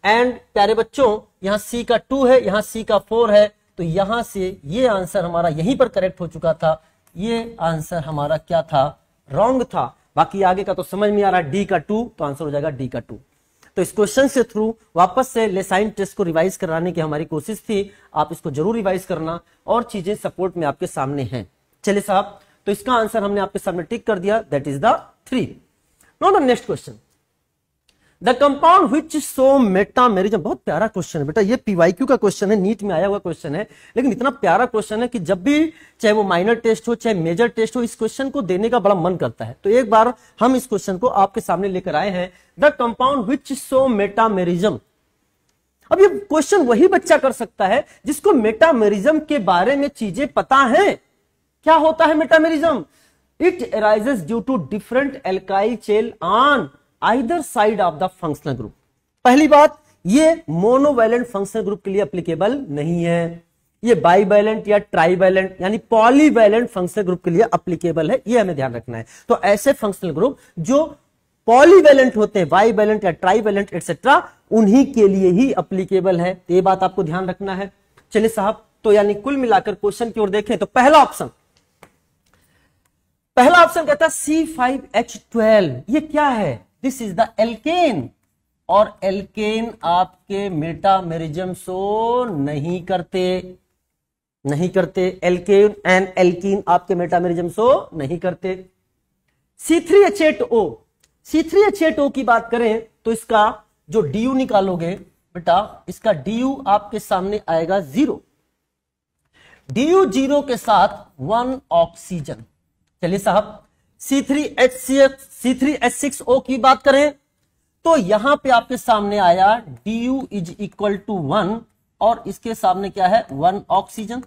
एंड प्यारे बच्चों यहां C का 2 है, यहां C का 4 है, तो यहां से ये आंसर हमारा यहीं पर करेक्ट हो चुका था। ये आंसर हमारा क्या था, रॉन्ग था। बाकी आगे का तो समझ में आ रहा है, D का 2, तो आंसर हो जाएगा D का 2। तो इस क्वेश्चन से थ्रू वापस से लेसाइन टेस्ट को रिवाइज कराने की हमारी कोशिश थी। आप इसको जरूर रिवाइज करना और चीजें सपोर्ट में आपके सामने हैं। चलिए साहब, तो इसका आंसर हमने आपके सामने टिक कर दिया, that is the 3। Now the next question, the compound which show metamerism. बहुत प्यारा क्वेश्चन है बेटा, ये PYQ का क्वेश्चन है, नीट में आया हुआ क्वेश्चन है, लेकिन इतना प्यारा क्वेश्चन है कि जब भी चाहे वो माइनर टेस्ट हो चाहे मेजर टेस्ट हो, इस क्वेश्चन को देने का बड़ा मन करता है। तो एक बार हम इस क्वेश्चन को आपके सामने लेकर आए हैं, the compound which show metamerism. अब ये क्वेश्चन वही बच्चा कर सकता है जिसको मेटामेरिज्म के बारे में चीजें पता है। क्या होता है metamerism? It arises due to different alkyl chain on either side of the functional group. पहली बात, ये मोनोवैलेंट फंक्शनल ग्रुप के लिए एप्लीकेबल नहीं है, ये बाईवैलेंट या ट्राईवैलेंट यानी पॉलीवैलेंट फंक्शनल ग्रुप के लिए एप्लीकेबल है, ये हमें ध्यान रखना है। तो ऐसे फंक्शनल ग्रुप जो पॉलीवैलेंट होते हैं, बाईवैलेंट या ट्राईवैलेंट एक्सेट्रा, उन्हीं के लिए ही एप्लीकेबल है। ये बात आपको ध्यान रखना है। चलिए साहब, तो यानी कुल मिलाकर क्वेश्चन की ओर देखें तो पहला ऑप्शन कहता है C5H12। ये क्या है? दिस इज द एल्केन, और एल्केन आपके मेटामेरिज्म शो नहीं करते। एल्केन एंड एल्कीन आपके मेटामेरिज्म शो नहीं करते। C3H8O, C3H8O की बात करें तो इसका जो DU निकालोगे बेटा, इसका DU आपके सामने आएगा 0। DU 0 के साथ 1 ऑक्सीजन। चलिए साहब, C3H6O की बात करें तो यहां पे आपके सामने आया DU इज इक्वल टू 1 और इसके सामने क्या है, 1 ऑक्सीजन।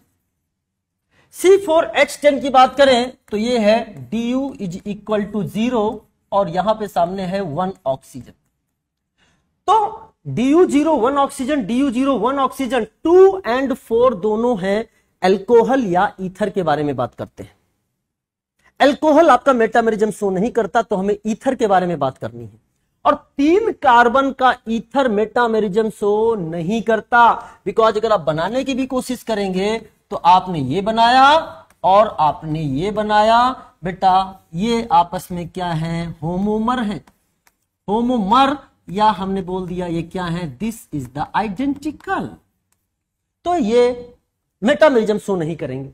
C4H10 की बात करें तो ये है DU इज इक्वल टू 0 और यहां पे सामने है 1 ऑक्सीजन। तो DU 0 1 oxygen, DU 0 1 oxygen, 2 and 4 दोनों हैं एल्कोहल या ईथर के बारे में बात करते हैं। एल्कोहल आपका मेटामेरिज्म शो नहीं करता, तो हमें ईथर के बारे में बात करनी है। और 3 कार्बन का ईथर मेटामेरिज्म शो नहीं करता, बिकॉज अगर आप बनाने की भी कोशिश करेंगे तो आपने ये बनाया और आपने ये बनाया बेटा, ये आपस में क्या है, होमोमर है। होमोमर या हमने बोल दिया ये क्या है, दिस इज द आइडेंटिकल। तो ये मेटामेरिज्म शो नहीं करेंगे।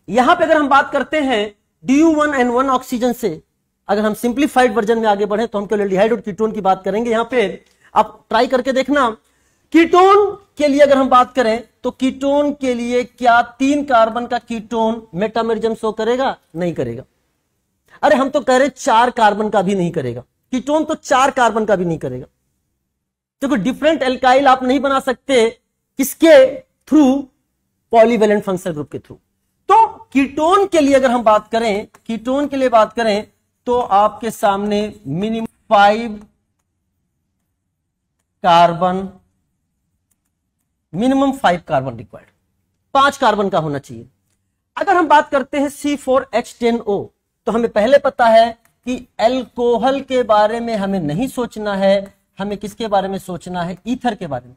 यहां पे अगर हम बात करते हैं DU1 and 1 ऑक्सीजन से, अगर हम सिंप्लीफाइड वर्जन में आगे बढ़े तो हम केवल एल्डिहाइड और कीटोन की बात करेंगे। यहां पे आप ट्राई करके देखना। कीटोन के लिए अगर हम बात करें तो कीटोन के लिए क्या 3 कार्बन का कीटोन मेटामेरिज्म शो करेगा? नहीं करेगा। अरे हम तो कह रहे 4 कार्बन का भी नहीं करेगा। कीटोन तो 4 कार्बन का भी नहीं करेगा। देखो डिफरेंट एल्काइल आप नहीं बना सकते किसके थ्रू? पॉलीवेलेंट फंक्शनल ग्रुप के थ्रू। तो कीटोन के लिए अगर हम बात करें, कीटोन के लिए बात करें तो आपके सामने minimum 5 carbon, minimum 5 carbon required, 5 carbon का होना चाहिए। अगर हम बात करते हैं C4H10O तो हमें पहले पता है कि अल्कोहल के बारे में हमें नहीं सोचना है, हमें किसके बारे में सोचना है? ईथर के बारे में।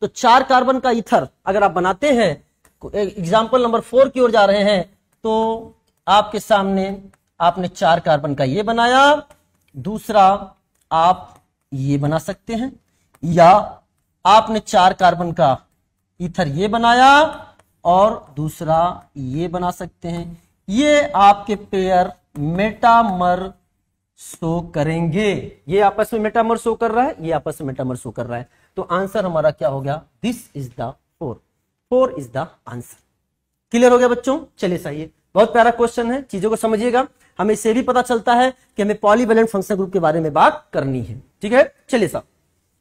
तो 4 कार्बन का ईथर अगर आप बनाते हैं, एग्जाम्पल नंबर 4 की ओर जा रहे हैं, तो आपके सामने आपने 4 कार्बन का ये बनाया, दूसरा आप ये बना सकते हैं, या आपने 4 कार्बन का ईथर ये बनाया और दूसरा ये बना सकते हैं। ये आपके पेयर मेटामर शो करेंगे। ये आपस में मेटामर शो कर रहा है, ये आपस में मेटामर शो कर रहा है। तो आंसर हमारा क्या हो गया? This is the 4 is the answer. Clear हो गया बच्चों? चलिए सही है, बहुत प्यारा क्वेश्चन है, चीजों को समझिएगा। हमें इससे भी पता चलता है कि हमें पॉलीवेलेंट फंक्शनल ग्रुप के बारे में बात करनी है। ठीक है, चलिए साहब,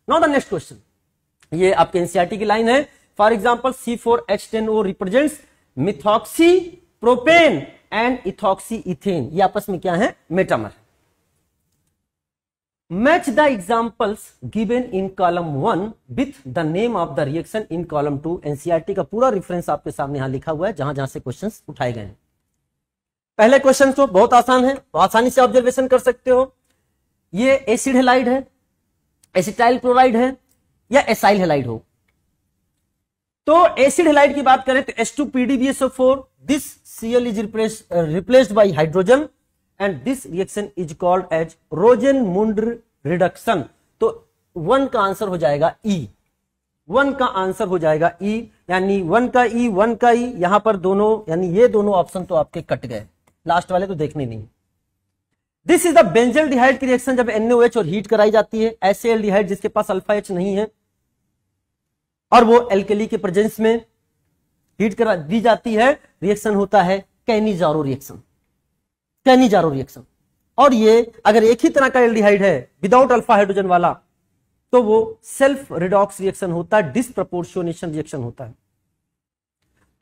नाउ द नेक्स्ट क्वेश्चन। ये आपके एनसीईआरटी की लाइन है। For example C4H10O represents methoxy propane and ethoxy ethane. ये आपस में क्या है? Metamer. Match the examples given in column 1 with the name of the reaction in column 2। NCERT का पूरा रेफरेंस आपके सामने यहां लिखा हुआ है, जहां जहां से क्वेश्चंस उठाए गए हैं। पहले क्वेश्चन तो बहुत आसान है, आसानी से ऑब्जर्वेशन कर सकते हो। ये एसिड हेलाइड है, एसिटाइल क्लोराइड है, या एसाइल हेलाइड हो। तो एसिड हेलाइड की बात करें तो H2PdBSO4, this Cl is replaced by hydrogen and this reaction is called as Rosenmund reduction. तो 1 का आंसर हो जाएगा E। 1 का आंसर हो जाएगा E, यानी 1 का E, 1 का E। यहां पर दोनों, यानी ये दोनों ऑप्शन तो आपके कट गए, लास्ट वाले तो देखने नहीं। दिस इज द बेंजल्डिहाइड की रिएक्शन जब NaOH और हीट कराई जाती है। ऐसे एल्डिहाइड जिसके पास अल्फा H नहीं है और वो एल्केली के प्रेजेंस में हीट करा दी जाती है, रिएक्शन होता है कैनिजारो रिएक्शन। Cannizzaro reaction. और ये अगर एक ही तरह का एल्डिहाइड है विदाउट अल्फा हाइड्रोजन वाला, तो वो सेल्फ रिडॉक्स रिएक्शन होता है, डिस्प्रपोर्शनेशन रिएक्शन होता है।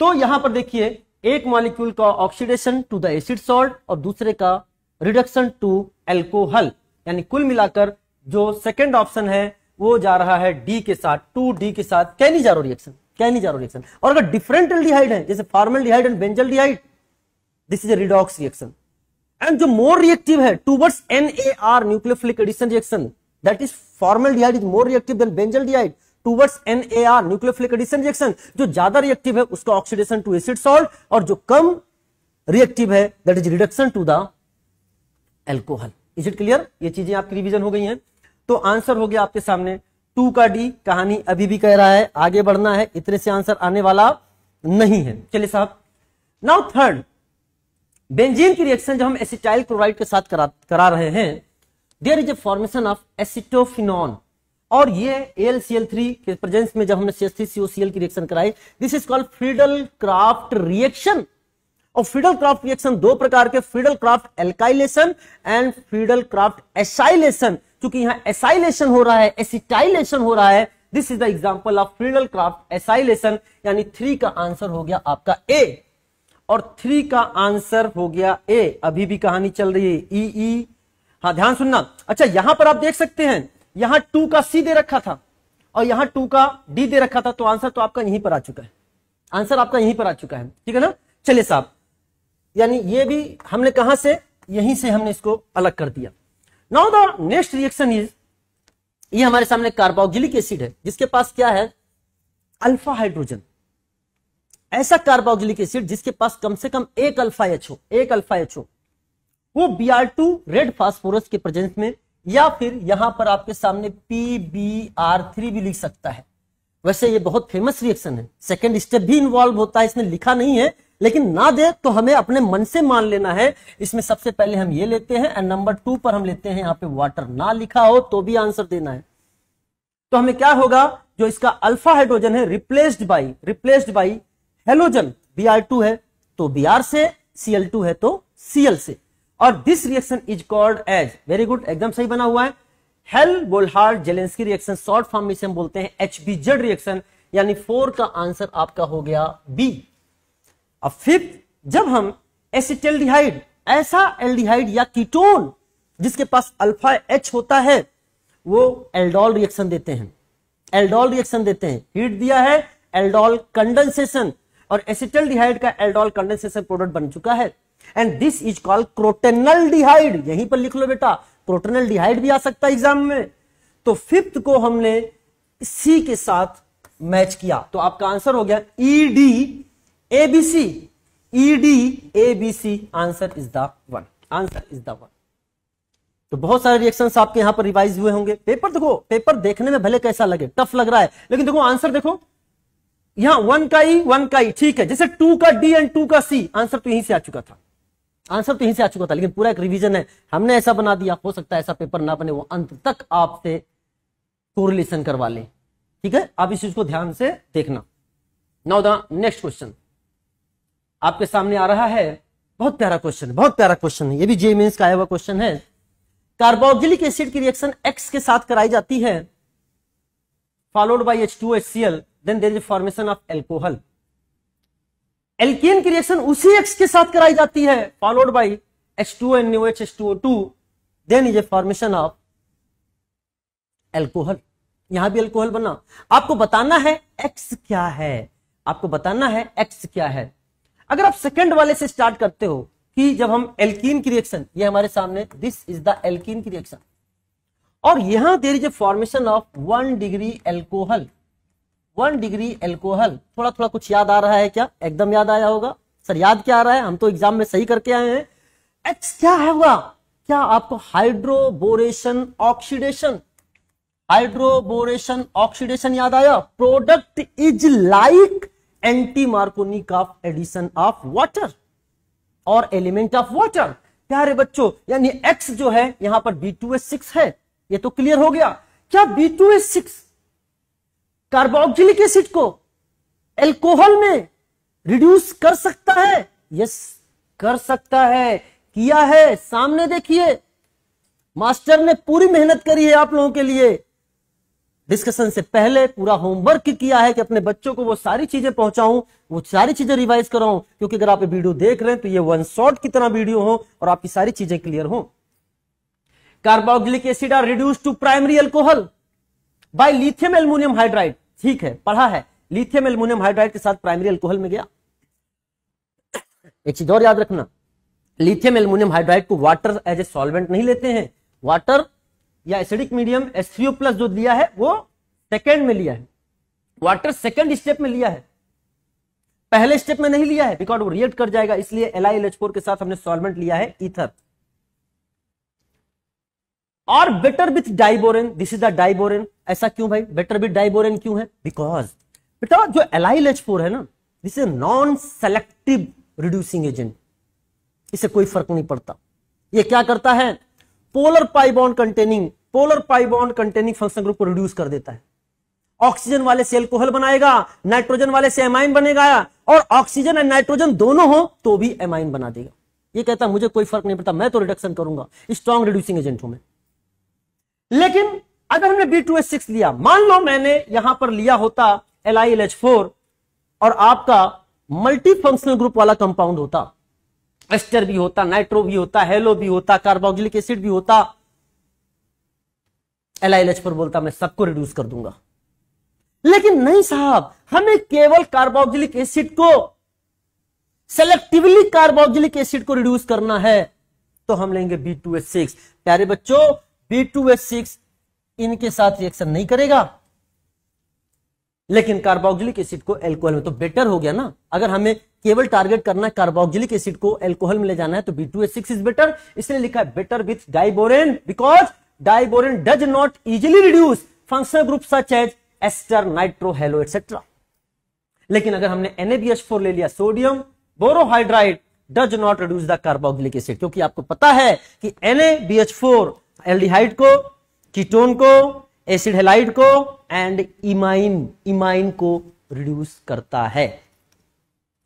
तो यहां पर देखिए, एक मॉलिक्यूल का oxidation to the acid salt और दूसरे का रिडक्शन टू अल्कोहल, यानी कुल मिलाकर जो सेकंड ऑप्शन है वो जा रहा है डी के साथ, 2D के साथ, कैनिजारो रिएक्शन। Cannizzaro reaction. और अगर डिफरेंट एल्डिहाइड है जैसे formaldehyde and benzaldehyde, this is a redox reaction. And जो मोर रिएक्टिव है towards NAR nucleophilic addition reaction, that is formaldehyde is more reactive than benzaldehyde towards NAR nucleophilic addition reaction. जो ज्यादा reactive है उसका oxidation to acid salt, और जो कम reactive है that is reduction to the alcohol. Is it clear? ये चीजें आपकी रिवीजन हो गई हैं। तो आंसर हो गया आपके सामने 2 का D। कहानी अभी भी कह रहा है आगे बढ़ना है, इतने से आंसर आने वाला नहीं है। चलिए साहब, नाउ थर्ड, बेंजीन की रिएक्शन जब हम एसिटाइल क्लोराइड के साथ करा रहे हैं, there is a formation of acetophenone. और ये AlCl3 के प्रेजेंस में जब हमने CH3COCl की रिएक्शन कराई, this is called Friedel craft reaction. और फ्रीडल क्राफ्ट रिएक्शन 2 प्रकार के, Friedel craft alkylation and Friedel Crafts acylation. क्योंकि यहां एसाइलेशन हो रहा है, एसिटाइलेशन हो रहा है, this is the example of Friedel Crafts acylation. यानी 3 का आंसर हो गया आपका A, और 3 का आंसर हो गया A। अभी भी कहानी चल रही है, EE। हाँ ध्यान सुनना। अच्छा, यहां पर आप देख सकते हैं, यहां 2 का C दे रखा था और यहां 2 का D दे रखा था, तो आंसर तो आपका यहीं पर आ चुका है। आंसर आपका यहीं पर आ चुका है, ठीक है ना? चलिए साहब, यानी ये भी हमने कहां से, यहीं से हमने इसको अलग कर दिया। Now the next reaction is, ये हमारे सामने कार्बोक्सिलिक एसिड है जिसके पास क्या है? Alpha hydrogen. ऐसा कार्बोक्सिलिक एसिड जिसके पास कम से कम एक अल्फा H हो, एक अल्फा H हो, वो Br2 रेड फास्फोरस के प्रेजेंस में, या फिर यहां पर आपके सामने PbR3 भी लिख सकता है। वैसे ये बहुत फेमस रिएक्शन है, सेकंड स्टेप भी इन्वॉल्व होता है, इसमें लिखा नहीं है, लेकिन ना दे तो हमें अपने मन से मान लेना है। इसमें सबसे पहले हम ये लेते हैं, एंड नंबर 2 पर हम लेते हैं यहां पे वाटर। ना लिखा हो तो भी आंसर देना है। तो हमें क्या होगा, जो इसका अल्फा हाइड्रोजन है रिप्लेस्ड बाई हेलोजन Br2 है तो Br से, Cl2 है तो Cl से, और this reaction is called as, very good, एकदम सही बना हुआ है, Hell Volhard Zelinsky reaction, short form में इसे हम बोलते हैं HBZ रिएक्शन, यानी 4 का आंसर आपका हो गया बी। अब फिफ्थ, जब हम एसिटल्डिहाइड, ऐसा एल्डिहाइड या कीटोन जिसके पास अल्फा H होता है, वो एल्डोल रिएक्शन देते हैं, एल्डोल रिएक्शन देते हैं, हीट दिया है, एल्डोल कंडेंसेशन, और एसिटल्डिहाइड का एल्डोल कंडेंसेशन प्रोडक्ट बन चुका है, एंड दिस इज कॉल्ड क्रोटेनल्डिहाइड। यहीं पर लिख लो बेटा, क्रोटेनल्डिहाइड भी आ सकता है एग्जाम में। तो फिफ्थ को हमने सी के साथ मैच किया, तो आपका आंसर हो गया EDABC, EDABC, answer is the one, answer is the one. तो बहुत सारे रिएक्शंस आपके यहां पर रिवाइज हुए होंगे। पेपर देखो, पेपर देखने में भले कैसा लगे, टफ लग रहा है, लेकिन देखो आंसर देखो, यहां 1 का ई, ठीक है, जैसे 2 का डी एंड 2 का सी, आंसर तो यहीं से आ चुका था, आंसर तो यहीं से आ चुका था, लेकिन पूरा एक रिवीजन है, हमने ऐसा बना दिया, हो सकता है ऐसा पेपर ना बने, वो अंत तक आपसे कोरिलेशन करवा ले, ठीक है। आप इस चीज को ध्यान से देखना। नाउ द नेक्स्ट क्वेश्चन आपके सामने आ रहा है, बहुत प्यारा क्वेश्चन, बहुत प्यारा क्वेश्चन है, ये भी जेईई मेंस का आया हुआ क्वेश्चन है। कार्बोक्सिलिक एसिड की रिएक्शन X के साथ कराई जाती है, followed by H2HCl, then there is formation of alcohol. Alkene की रिएक्शन उसी X के साथ कराई जाती है, followed by H2NOH H2O2, then is a formation of alcohol. यहां भी अल्कोहल बना। आपको बताना है X क्या है, आपको बताना है X क्या है। अगर आप सेकंड वाले से स्टार्ट करते हो कि जब हम एल्कीन की रिएक्शन, ये हमारे सामने, दिस इज द एल्कीन की रिएक्शन, और यहां there is a formation of 1 degree alcohol, 1 degree alcohol. थोड़ा थोड़ा कुछ याद आ रहा है क्या? एकदम याद आया होगा सर, याद क्या आ रहा है, हम तो एग्जाम में सही करके आए हैं। X क्या होगा? क्या आपको हाइड्रोबोरेशन ऑक्सीडेशन, हाइड्रोबोरेशन ऑक्सीडेशन याद आया? Product is like anti Markovnikov of addition of water और एलिमेंट ऑफ वाटर। प्यारे बच्चों, यानी X जो है यहां पर B2H6 है, ये तो क्लियर हो गया। क्या B2H6 कार्बोक्सिलिक एसिड को एल्कोहल में रिड्यूस कर सकता है? यस, कर सकता है, किया है, सामने देखिए, मास्टर ने पूरी मेहनत करी है आप लोगों के लिए। डिस्कशन से पहले पूरा होमवर्क किया है कि अपने बच्चों को वो सारी चीजें पहुंचाऊं, वो सारी चीजें रिवाइज कराऊं, क्योंकि अगर आप ये वीडियो देख रहे हैं तो ये वन शॉट की तरह वीडियो हो और आपकी सारी चीजें क्लियर हो। Carboxylic acid are reduced to primary alcohol by lithium aluminium hydride. ठीक है, पढ़ा है, लिथियम एल्युमिनियम हाइड्राइड के साथ प्राइमरी अल्कोहल में गया। एक चीज और याद रखना, लिथियम एल्युमिनियम हाइड्राइड को वाटर एज ए सॉल्वेंट नहीं लेते हैं। वाटर या एसिडिक मीडियम H3O+ जो लिया है वो सेकेंड में लिया है, वाटर सेकेंड स्टेप में लिया है, पहले स्टेप में नहीं लिया है, बिकॉज वो रिएक्ट कर जाएगा, इसलिए LiLH4 के साथ हमने सॉल्वेंट लिया है ईथर। और better with diborane, this is the diborane. ऐसा क्यों भाई, बेटर विथ डाइबोरेन क्यों है? बिकॉज बेटा जो LiLH4 है ना, this is non selective reducing agent, इससे कोई फर्क नहीं पड़ता। ये क्या करता है? Polar pi bond containing functional group को रिड्यूस कर देता है। ऑक्सीजन वाले से अल्कोहल बनाएगा, नाइट्रोजन वाले से एमाइन बनेगा, और ऑक्सीजन और नाइट्रोजन दोनों हो तो भी एमाइन बना देगा। ये कहता है मुझे कोई फर्क नहीं पड़ता, मैं तो रिडक्शन करूंगा, स्ट्रॉन्ग रिड्यूसिंग एजेंट हूं मैं। लेकिन अगर हमने B2H6 लिया, मान लो मैंने यहां पर लिया होता LiLH4 और आपका मल्टी फंक्शनल ग्रुप वाला कंपाउंड होता, एस्टर भी होता, नाइट्रो भी होता, हेलो भी होता, कार्बोक्सिलिक एसिड भी होता, LiLH4 बोलता मैं सबको रिड्यूस कर दूंगा। लेकिन नहीं साहब, हमें केवल कार्बोक्सिलिक एसिड को, सेलेक्टिवली कार्बोक्सिलिक एसिड को रिड्यूस करना है, तो हम लेंगे B2H6। प्यारे बच्चों, B2H6 इनके साथ रिएक्शन नहीं करेगा, लेकिन कार्बोक्सिलिक एसिड को एल्कोहल में, तो बेटर हो गया ना। अगर हमें केवल टारगेट करना है कार्बोक्सिलिक एसिड को एल्कोहल में ले जाना है तो B2H6 इज बेटर, इसलिए लिखा है better with diborane, because diborane does not easily reduce functional group such as ester, nitro, halo etcetera. लेकिन अगर हमने NaBH4 ले लिया, sodium borohydride does not reduce the carboxylic acid, क्योंकि आपको पता है कि NaBH4 एल्डिहाइड को, कीटोन को, एसिड हैलाइड को एंड इमाइन को रिड्यूस करता है।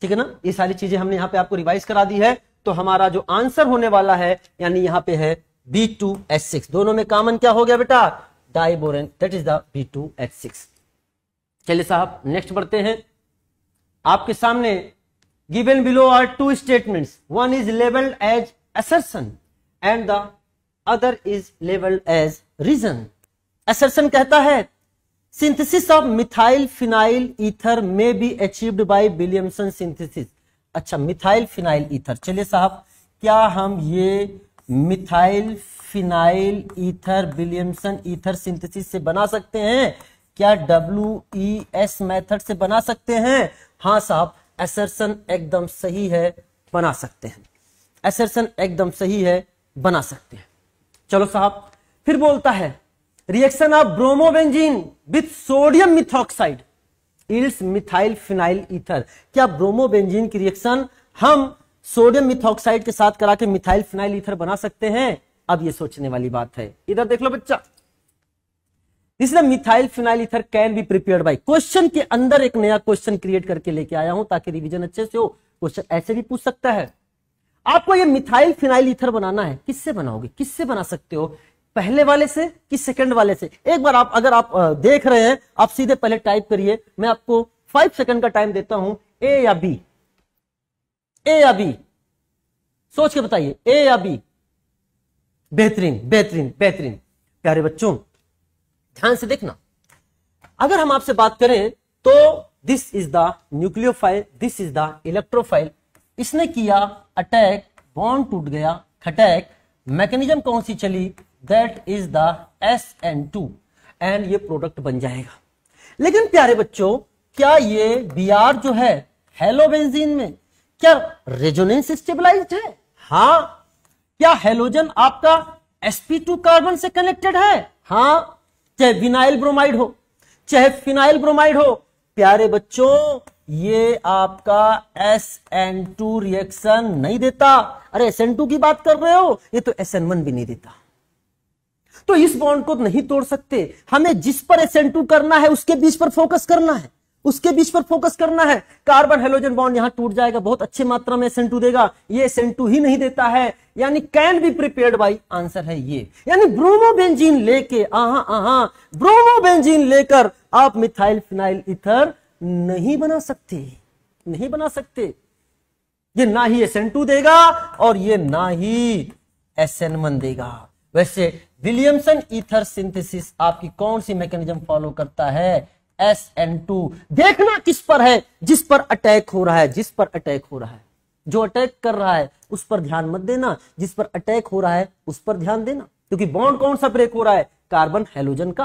ठीक है ना, ये सारी चीजें हमने यहां पे आपको रिवाइज करा दी है। तो हमारा जो आंसर होने वाला है यानी यहां पे है B2H6। दोनों में कॉमन क्या हो गया बेटा, diborane, that is the B2H6। चलिए साहब नेक्स्ट बढ़ते हैं। आपके सामने given below are two statements, one is labelled as assertion and the other is labeled as reason। assertion कहता है synthesis of methyl phenyl ether may be achieved by Williamson synthesis। अच्छा, methyl phenyl ether, चलिए साहब क्या हम ये methyl phenyl ether Williamson ether synthesis से बना सकते हैं? क्या WES मेथड से बना सकते हैं? हाँ साहब, assertion एकदम सही है, बना सकते हैं। assertion एकदम सही है, बना सकते हैं। चलो साहब फिर बोलता है reaction of bromobenzene with sodium methoxide yields methyl phenyl ether. क्या ब्रोमोबेंजीन की रिएक्शन हम सोडियम मिथॉक्साइड के साथ करा के मिथाइल फिनाइल ईथर बना सकते हैं? अब ये सोचने वाली बात है। इधर देख लो बच्चा, इसलिए methyl phenyl ether can be prepared by. Question के अंदर एक नया क्वेश्चन क्रिएट करके लेके आया हूं ताकि रिवीजन अच्छे से हो। क्वेश्चन ऐसे भी पूछ सकता है, आपको ये मिथाइल फिनाइल ईथर बनाना है, किससे बनाओगे, किससे बना सकते हो, पहले वाले से कि सेकंड वाले से? एक बार आप अगर आप देख रहे हैं, आप सीधे पहले टाइप करिए, मैं आपको 5 सेकंड का टाइम देता हूं। ए या बी, ए या बी, सोच के बताइए, ए या बी। बेहतरीन बेहतरीन बेहतरीन। प्यारे बच्चों ध्यान से देखना, अगर हम आपसे बात करें तो this is the nucleophile, this is the electrophile. इसने किया अटैक, बॉन्ड टूट गया, खटैक, मैकेनिज्म कौन सी चली, that is the SN2 and ये प्रोडक्ट बन जाएगा। लेकिन प्यारे बच्चों क्या ये Br जो है हेलोबेंजीन में क्या रेजोनेंस स्टेबलाइज्ड है? हाँ। क्या हेलोजन आपका sp2 कार्बन से कनेक्टेड है? हाँ। चाहे विनाइल ब्रोमाइड हो, चाहे फिनाइल ब्रोमाइड हो, प्यारे बच्चों ये आपका SN2 रिएक्शन नहीं देता। अरे SN2 की बात कर रहे हो, ये तो SN1 भी नहीं देता। तो इस बॉन्ड को नहीं तोड़ सकते। हमें जिस पर SN2 करना है उसके बीच पर फोकस करना है, उसके बीच पर फोकस करना है। कार्बन हेलोजन बॉन्ड यहां टूट जाएगा, बहुत अच्छी मात्रा में SN2 देगा, ये SN2 ही नहीं देता है, यानी can be prepared by, answer है ये। यानी ब्रोमोबेंजीन लेके ब्रोमोबेंजीन लेकर आप मिथाइल फिनाइल ईथर नहीं बना सकते, नहीं बना सकते। ये ना ही SN2 देगा और ये ना ही SN1 देगा। वैसे विलियमसन ईथर सिंथेसिस आपकी कौन सी मैकेनिज्म फॉलो करता है? SN2। देखना किस पर है, जिस पर अटैक हो रहा है, जिस पर अटैक हो रहा है। जो अटैक कर रहा है उस पर ध्यान मत देना, जिस पर अटैक हो रहा है उस पर ध्यान देना, क्योंकि बॉन्ड कौन सा ब्रेक हो रहा है? कार्बन हेलोजन का,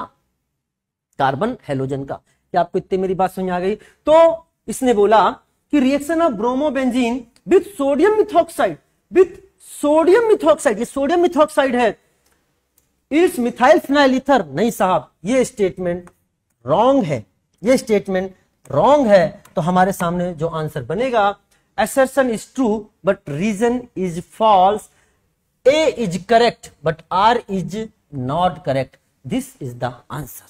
कार्बन हेलोजन का। क्या आपको इतनी मेरी बात समझ आ गई? तो इसने बोला कि reaction of bromobenzene with sodium methoxide, with sodium methoxide, ये सोडियम मिथॉक्साइड है, इस मिथाइल फिनाइल ईथर। नहीं साहब, ये स्टेटमेंट रॉन्ग है, ये स्टेटमेंट रॉन्ग है। तो हमारे सामने जो आंसर बनेगा, assertion is true but reason is false, A is correct but R is not correct, this is the answer।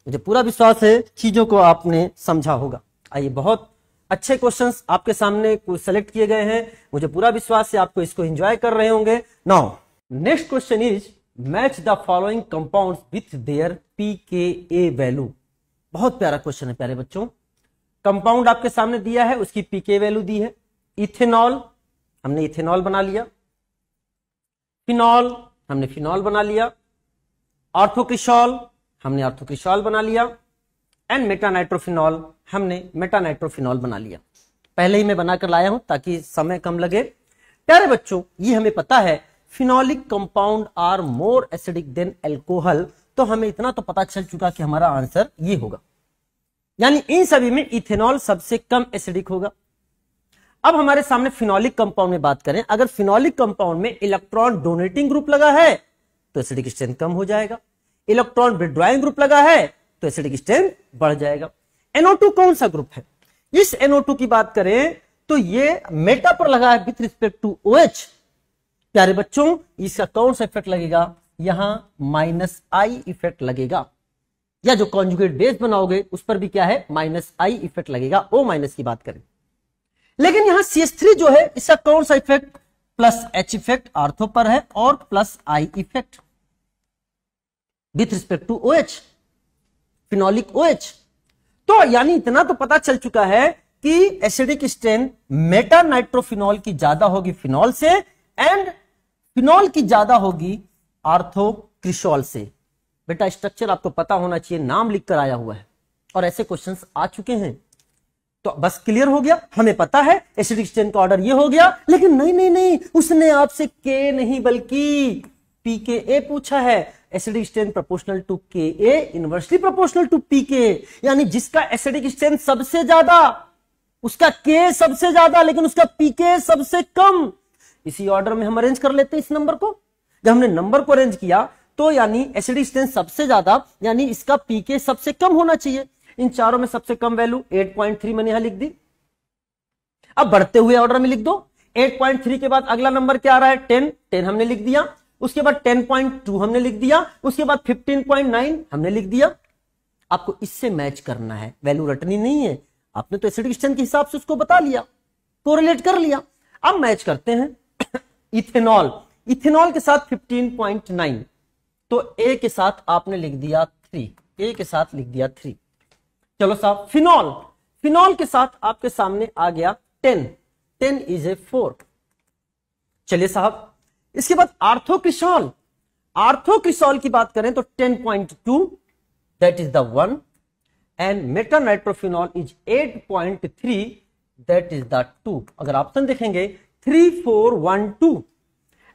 मुझे पूरा विश्वास है चीजों को आपने समझा होगा। आइए, बहुत अच्छे क्वेश्चंस आपके सामने सेलेक्ट किए गए हैं, मुझे पूरा विश्वास है आपको इसको एंजॉय कर रहे होंगे। Now next question is match the following compounds with their pKa value. बहुत प्यारा क्वेश्चन है प्यारे बच्चों। कंपाउंड आपके सामने दिया है, उसकी pK वैल्यू दी है। इथेनॉल, हमने इथेनॉल बना लिया। फिनॉल, हमने फिनॉल बना लिया। ऑर्थोक्रिशॉल, हमने ऑर्थोक्रिशॉल बना लिया। एंड मेटानाइट्रोफिनॉल, हमने मेटानाइट्रोफिनॉल बना लिया। पहले ही मैं बनाकर लाया हूं ताकि समय कम लगे। प्यारे बच्चों ये हमें पता है phenolic compound are more acidic than alcohol, तो हमें इतना तो पता चल चुका कि हमारा आंसर ये होगा, यानी इन सभी में इथेनॉल सबसे कम एसिडिक होगा। अब हमारे सामने फिनॉलिक कंपाउंड में बात करें, अगर फिनॉलिक कंपाउंड में इलेक्ट्रॉन डोनेटिंग ग्रुप लगा है तो एसिडिक स्ट्रेंथ कम हो जाएगा, इलेक्ट्रॉन विथड्रॉइंग ग्रुप लगा है तो एसिडिक स्ट्रेंथ बढ़ जाएगा। NO2 कौन सा ग्रुप है? इस NO2 की बात करें तो ये मेटा पर लगा है विथ रिस्पेक्ट टू OH। प्यारे बच्चों इसका कौन सा इफेक्ट लगेगा? यहां -I इफेक्ट लगेगा। या जो कॉन्जुगेट बेस बनाओगे उस पर भी क्या है, माइनस आई इफेक्ट लगेगा, ओ माइनस की बात करें। लेकिन यहां CH3 जो है इसका कौन सा effect, plus H effect ortho पर है और plus I effect with respect to OH, phenolic OH। तो यानी इतना तो पता चल चुका है कि एसिडिक स्ट्रेन मेटा नाइट्रोफिनॉल की ज्यादा होगी फिनॉल से, एंड फिनॉल की ज्यादा होगी आर्थोक्रिसॉल से। बेटा स्ट्रक्चर आपको पता होना चाहिए, नाम लिखकर आया हुआ है और ऐसे क्वेश्चंस आ चुके हैं। तो बस क्लियर हो गया, हमें पता है एसिडिक स्ट्रेन का ऑर्डर ये हो गया। लेकिन नहीं, उसने आपसे के नहीं बल्कि pKa पूछा है। Acidic strength proportional to Ka, inversely proportional to pK, यानी जिसका एसिडिक स्ट्रेन सबसे ज्यादा उसका K सबसे ज्यादा लेकिन उसका pK सबसे कम। इसी ऑर्डर में हम अरेंज कर लेते हैं इस नंबर को। जब हमने नंबर को अरेंज किया तो यानी एसिडिक स्ट्रेन सबसे ज्यादा यानी इसका pK सबसे कम होना चाहिए। इन चारों में सबसे कम वैल्यू 8.3 मैंने यहां लिख दी। अब बढ़ते हुए ऑर्डर में लिख दो। 8.3 के बाद अगला नंबर क्या आ रहा है, 10 हमने लिख दिया। उसके बाद 10.2 हमने लिख दिया। उसके बाद 15.9 हमने लिख दिया। आपको इससे मैच करना है, वैल्यू रटनी नहीं है। आपने तो एसिडिक स्ट्रेन के हिसाब से उसको बता लिया, कोरिलेट कर लिया। अब मैच करते हैं इथेनॉल के साथ 15.9, तो ए के साथ आपने लिख दिया 3, ए के साथ लिख दिया 3। चलो साहब फिनॉल के साथ आपके सामने आ गया 10 इज ए 4। चलिए साहब, इसके बाद आर्थोक्रिसॉल की बात करें तो 10.2 that is the 1, and meta nitrophenol is 8.3 that is the 2। अगर ऑप्शन देखेंगे 3 4 1 2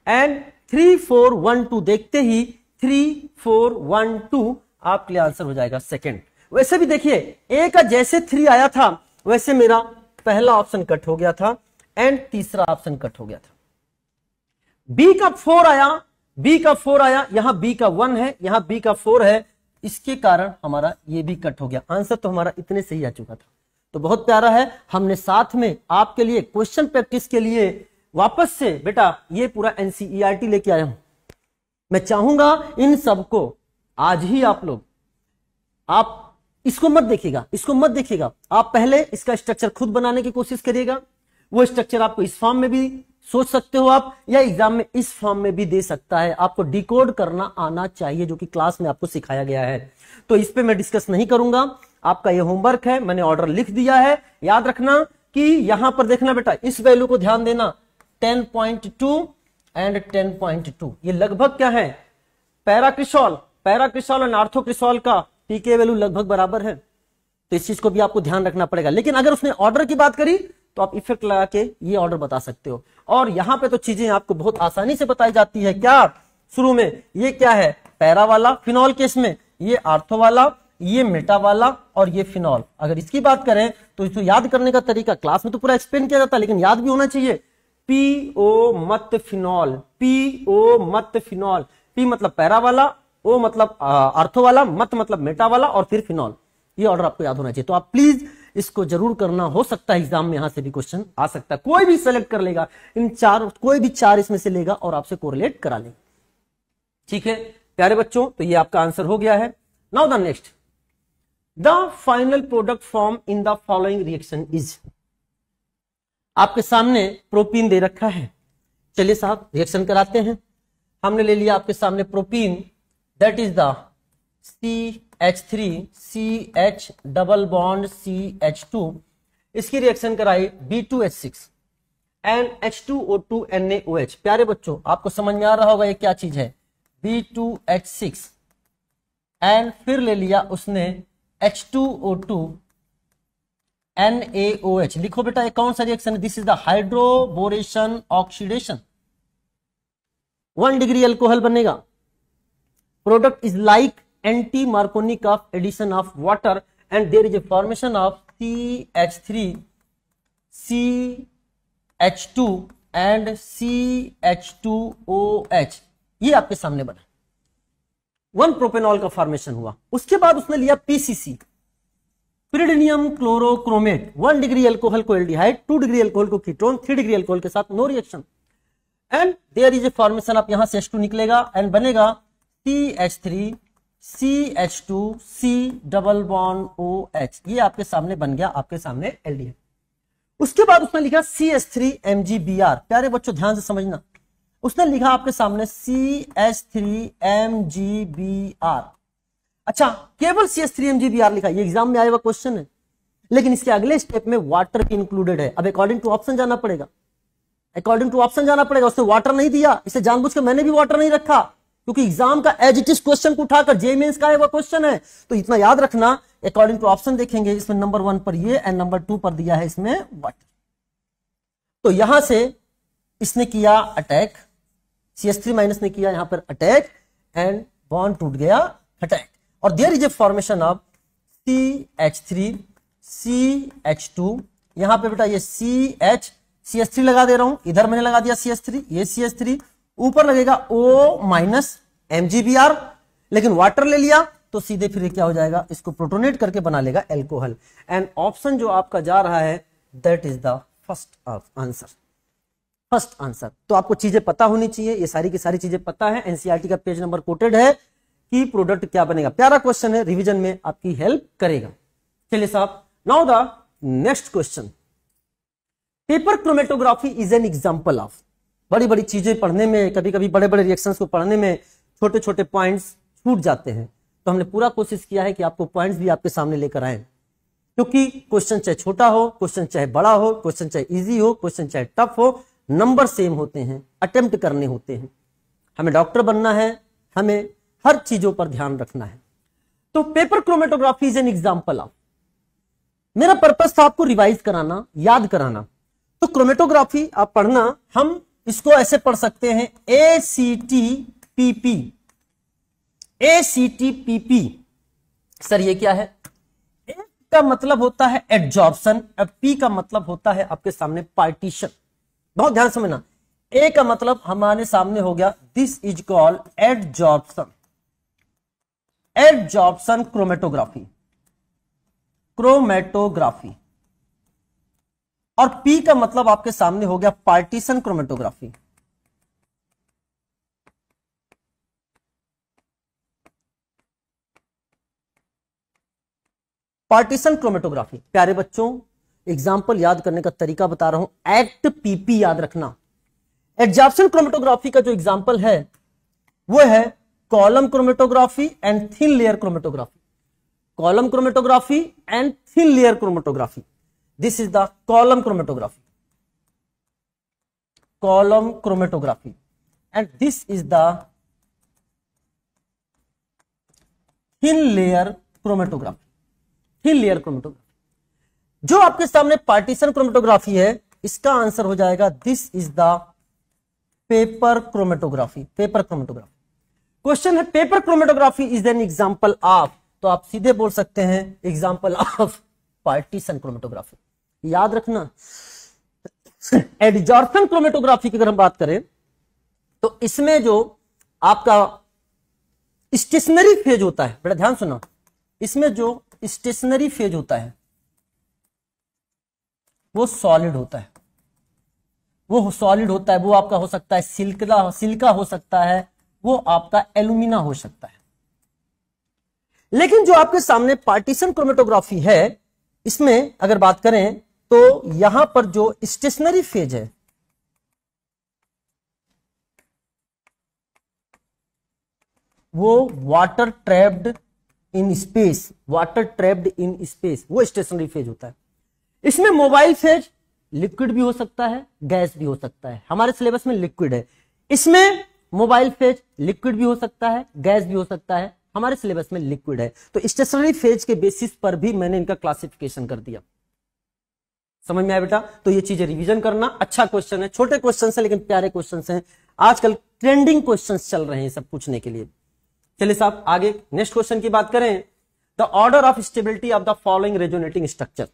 एंड 3 4 1 2 देखते ही 3 4 1 2 आपके लिए आंसर हो जाएगा सेकंड। वैसे भी देखिए ए का जैसे 3 आया था वैसे मेरा पहला ऑप्शन कट हो गया था एंड तीसरा ऑप्शन कट हो गया था। बी का 4 आया, यहां बी का 1 है, यहां बी का 4 है, इसके कारण हमारा ये भी कट हो गया। आंसर तो हमारा इतने से ही आ चुका था। तो बहुत प्यारा है, हमने साथ में आपके लिए क्वेश्चन प्रैक्टिस के लिए वापस से बेटा ये पूरा NCERT लेके आया हूं। मैं चाहूंगा इन सबको आज ही आप इसको मत देखिएगा, आप पहले इसका स्ट्रक्चर खुद बनाने की कोशिश करिएगा। वो स्ट्रक्चर आपको इस फॉर्म में भी सोच सकते हो आप, या एग्जाम में इस फॉर्म में भी दे सकता है। आपको डिकोड करना आना चाहिए, जो कि क्लास में आपको सिखाया गया है। तो इस पे मैं डिस्कस नहीं करूंगा, आपका ये होमवर्क है, मैंने ऑर्डर लिख दिया है। याद रखना कि यहां पर देखना बेटा, इस वैल्यू को ध्यान देना, 10.2 एंड 10.2 ये लगभग क्या है, पैराक्रिसॉल और आर्थोक्रिसॉल का पीके वैल्यू लगभग बराबर है। तो इस चीज को भी आपको ध्यान रखना पड़ेगा। लेकिन अगर उसने ऑर्डर की बात करी तो आप इफेक्ट लगा के ये ऑर्डर बता सकते हो। और यहां पे तो चीजें आपको बहुत आसानी से बताई जाती है। क्या शुरू में ये क्या है, पैरा वाला फिनॉल केस में, ये आर्थो वाला, ये मेटा वाला और ये फिनॉल। अगर इसकी बात करें तो इसको याद करने का तरीका क्लास में तो पूरा एक्सप्लेन किया जाता है, लेकिन याद भी होना चाहिए। PO मत फिनॉल, P मतलब पैरा वाला, O मतलब आर्थो वाला, मत मतलब मेटा वाला और फिर फिनॉल। ये ऑर्डर आपको याद होना चाहिए। तो आप प्लीज इसको जरूर करना। हो सकता है एग्जाम में यहां से भी क्वेश्चन आ सकता है, कोई भी सेलेक्ट कर लेगा इन चार, कोई भी 4 इसमें से लेगा और आपसे कोरिलेट करा लेगा। ठीक है प्यारे बच्चों, तो ये आपका आंसर हो गया है। Now the next, the final product form in the following reaction is. आपके सामने प्रोपीन दे रखा है। चलिए साहब रिएक्शन कराते हैं। हमने ले लिया आपके सामने propene, that is the CH3 CH double bond CH2, इसकी रिएक्शन कराई B2H6 एंड H2O2 NaOH। प्यारे बच्चों आपको समझ में आ रहा होगा ये क्या चीज है, B2H6 एंड फिर ले लिया उसने H2O2 NaOH। लिखो बेटा ये कौन सा रिएक्शन है, this is the hydroboration oxidation. 1 degree alcohol बनेगा। Product is like anti Markovnikov of addition of water and there is a formation of CH3 CH2 and CH2OH। ये आपके सामने बना 1 प्रोपेनॉल का फॉर्मेशन हुआ। उसके बाद उसने लिया PCC, pyridinium chlorochromate. 1 degree alcohol को एल्डिहाइड, 2 डिग्री अल्कोहल को कीटोन, 3 डिग्री अल्कोहल के साथ no reaction and there is a formation of, यहां से H2 निकलेगा एंड बनेगा CH3 CH2 C double bond OH, ये आपके सामने बन गया, आपके सामने एल्डिहाइड। उसके बाद उसने लिखा CH3 MgBr। प्यारे बच्चों ध्यान से समझना, उसने लिखा आपके सामने CH3 MgBr। अच्छा, केवल CH3 MgBr लिखा, ये एग्जाम में आया हुआ क्वेश्चन है, लेकिन इसके अगले स्टेप में वाटर भी इंक्लूडेड है। अब अकॉर्डिंग टू ऑप्शन जाना पड़ेगा, अकॉर्डिंग टू ऑप्शन जाना पड़ेगा। उसने वाटर नहीं दिया, इसे जानबूझ के मैंने भी वाटर नहीं रखा, क्योंकि एग्जाम का एज इट इज क्वेश्चन को उठाकर जेईई मेंस का वो क्वेश्चन है, तो इतना याद रखना। अकॉर्डिंग टू ऑप्शन देखेंगे, इसमें नंबर 1 पर ये एंड नंबर 2 पर दिया है इसमें वाटर। तो यहां से इसने किया अटैक, CH3 माइनस ने किया यहां पर अटैक एंड बॉन्ड टूट गया, अटैक। और there is a formation of CH3 CH2। यहां पे बेटा ये CH3 लगा दे रहा हूं, इधर मैंने लगा दिया CH3, ये CH3, ऊपर लगेगा O माइनस MgBr, लेकिन वाटर ले लिया तो सीधे फिर क्या हो जाएगा, इसको प्रोटोनेट करके बना लेगा एल्कोहल। एंड ऑप्शन जो आपका जा रहा है that is the first answer, first answer. तो आपको चीजें पता होनी चाहिए, ये सारी की सारी चीजें पता है, एनसीईआरटी का पेज नंबर कोटेड है कि प्रोडक्ट क्या बनेगा। प्यारा क्वेश्चन है, रिवीजन में आपकी हेल्प करेगा। चलिए साहब, now the next question. Paper chromatography is an example of. बड़ी बड़ी चीजें पढ़ने में, कभी कभी बड़े बड़े रिएक्शंस को पढ़ने में छोटे छोटे पॉइंट्स छूट जाते हैं, तो हमने पूरा कोशिश किया है कि आपको पॉइंट्स भी आपके सामने लेकर आए, क्योंकि क्वेश्चन चाहे छोटा हो, क्वेश्चन चाहे बड़ा हो, क्वेश्चन चाहे इजी हो, क्वेश्चन चाहे टफ हो, नंबर सेम होते हैं, अटेम्प्ट करने होते हैं। हमें डॉक्टर बनना है, हमें हर चीजों पर ध्यान रखना है। तो paper chromatography is an example of. मेरा पर्पस था आपको रिवाइज कराना, याद कराना। तो क्रोमेटोग्राफी आप पढ़ना, हम इसको ऐसे पढ़ सकते हैं ACTPP। ACTPP सर ये क्या है? A का मतलब होता है एडजॉर्प्शन, अब P का मतलब होता है आपके सामने पार्टीशन। बहुत ध्यान समझना, A का मतलब हमारे सामने हो गया, this is called adsorption, adsorption chromatography, chromatography. और P का मतलब आपके सामने हो गया पार्टीशन क्रोमेटोग्राफी। Partition chromatography. प्यारे बच्चों, एग्जाम्पल याद करने का तरीका बता रहा हूं, एक्ट PP याद रखना। एडजॉर्प्शन क्रोमेटोग्राफी का जो एग्जाम्पल है वो है column chromatography and thin layer chromatography. Column chromatography and thin layer chromatography, this is the column chromatography, column chromatography, and this is the thin layer chromatography, thin layer chromatography. जो आपके सामने partition chromatography है, इसका answer हो जाएगा this is the paper chromatography, paper chromatography. Question है paper chromatography is an example of, तो आप सीधे बोल सकते हैं एग्जांपल ऑफ पार्टीशन क्रोमेटोग्राफी। याद रखना, एडजॉर्प्शन क्रोमेटोग्राफी की अगर हम बात करें तो इसमें जो आपका स्टेशनरी फेज होता है, बड़ा ध्यान सुना, इसमें जो स्टेशनरी फेज होता है वो सॉलिड होता है, वो सॉलिड होता है, वो आपका हो सकता है सिलिका हो सकता है, वो आपका एल्यूमिना हो सकता है। लेकिन जो आपके सामने पार्टीशन क्रोमेटोग्राफी है, इसमें अगर बात करें तो यहां पर जो स्टेशनरी फेज है वो water trapped in space, water trapped in space, वो स्टेशनरी फेज होता है। इसमें मोबाइल फेज लिक्विड भी हो सकता है, गैस भी हो सकता है, हमारे सिलेबस में लिक्विड है। इसमें मोबाइल फेज लिक्विड भी हो सकता है, गैस भी हो सकता है, हमारे सिलेबस में लिक्विड है। तो स्टेशनरी फेज के बेसिस पर भी मैंने इनका क्लासिफिकेशन कर दिया। समझ में आया बेटा? तो ये चीजें रिवीजन करना। अच्छा क्वेश्चन है, छोटे क्वेश्चन है लेकिन प्यारे क्वेश्चन हैं। आजकल ट्रेंडिंग क्वेश्चन चल रहे हैं सब पूछने के लिए। चलिए साहब आगे नेक्स्ट क्वेश्चन की बात करें। The order of stability of the following resonating structure.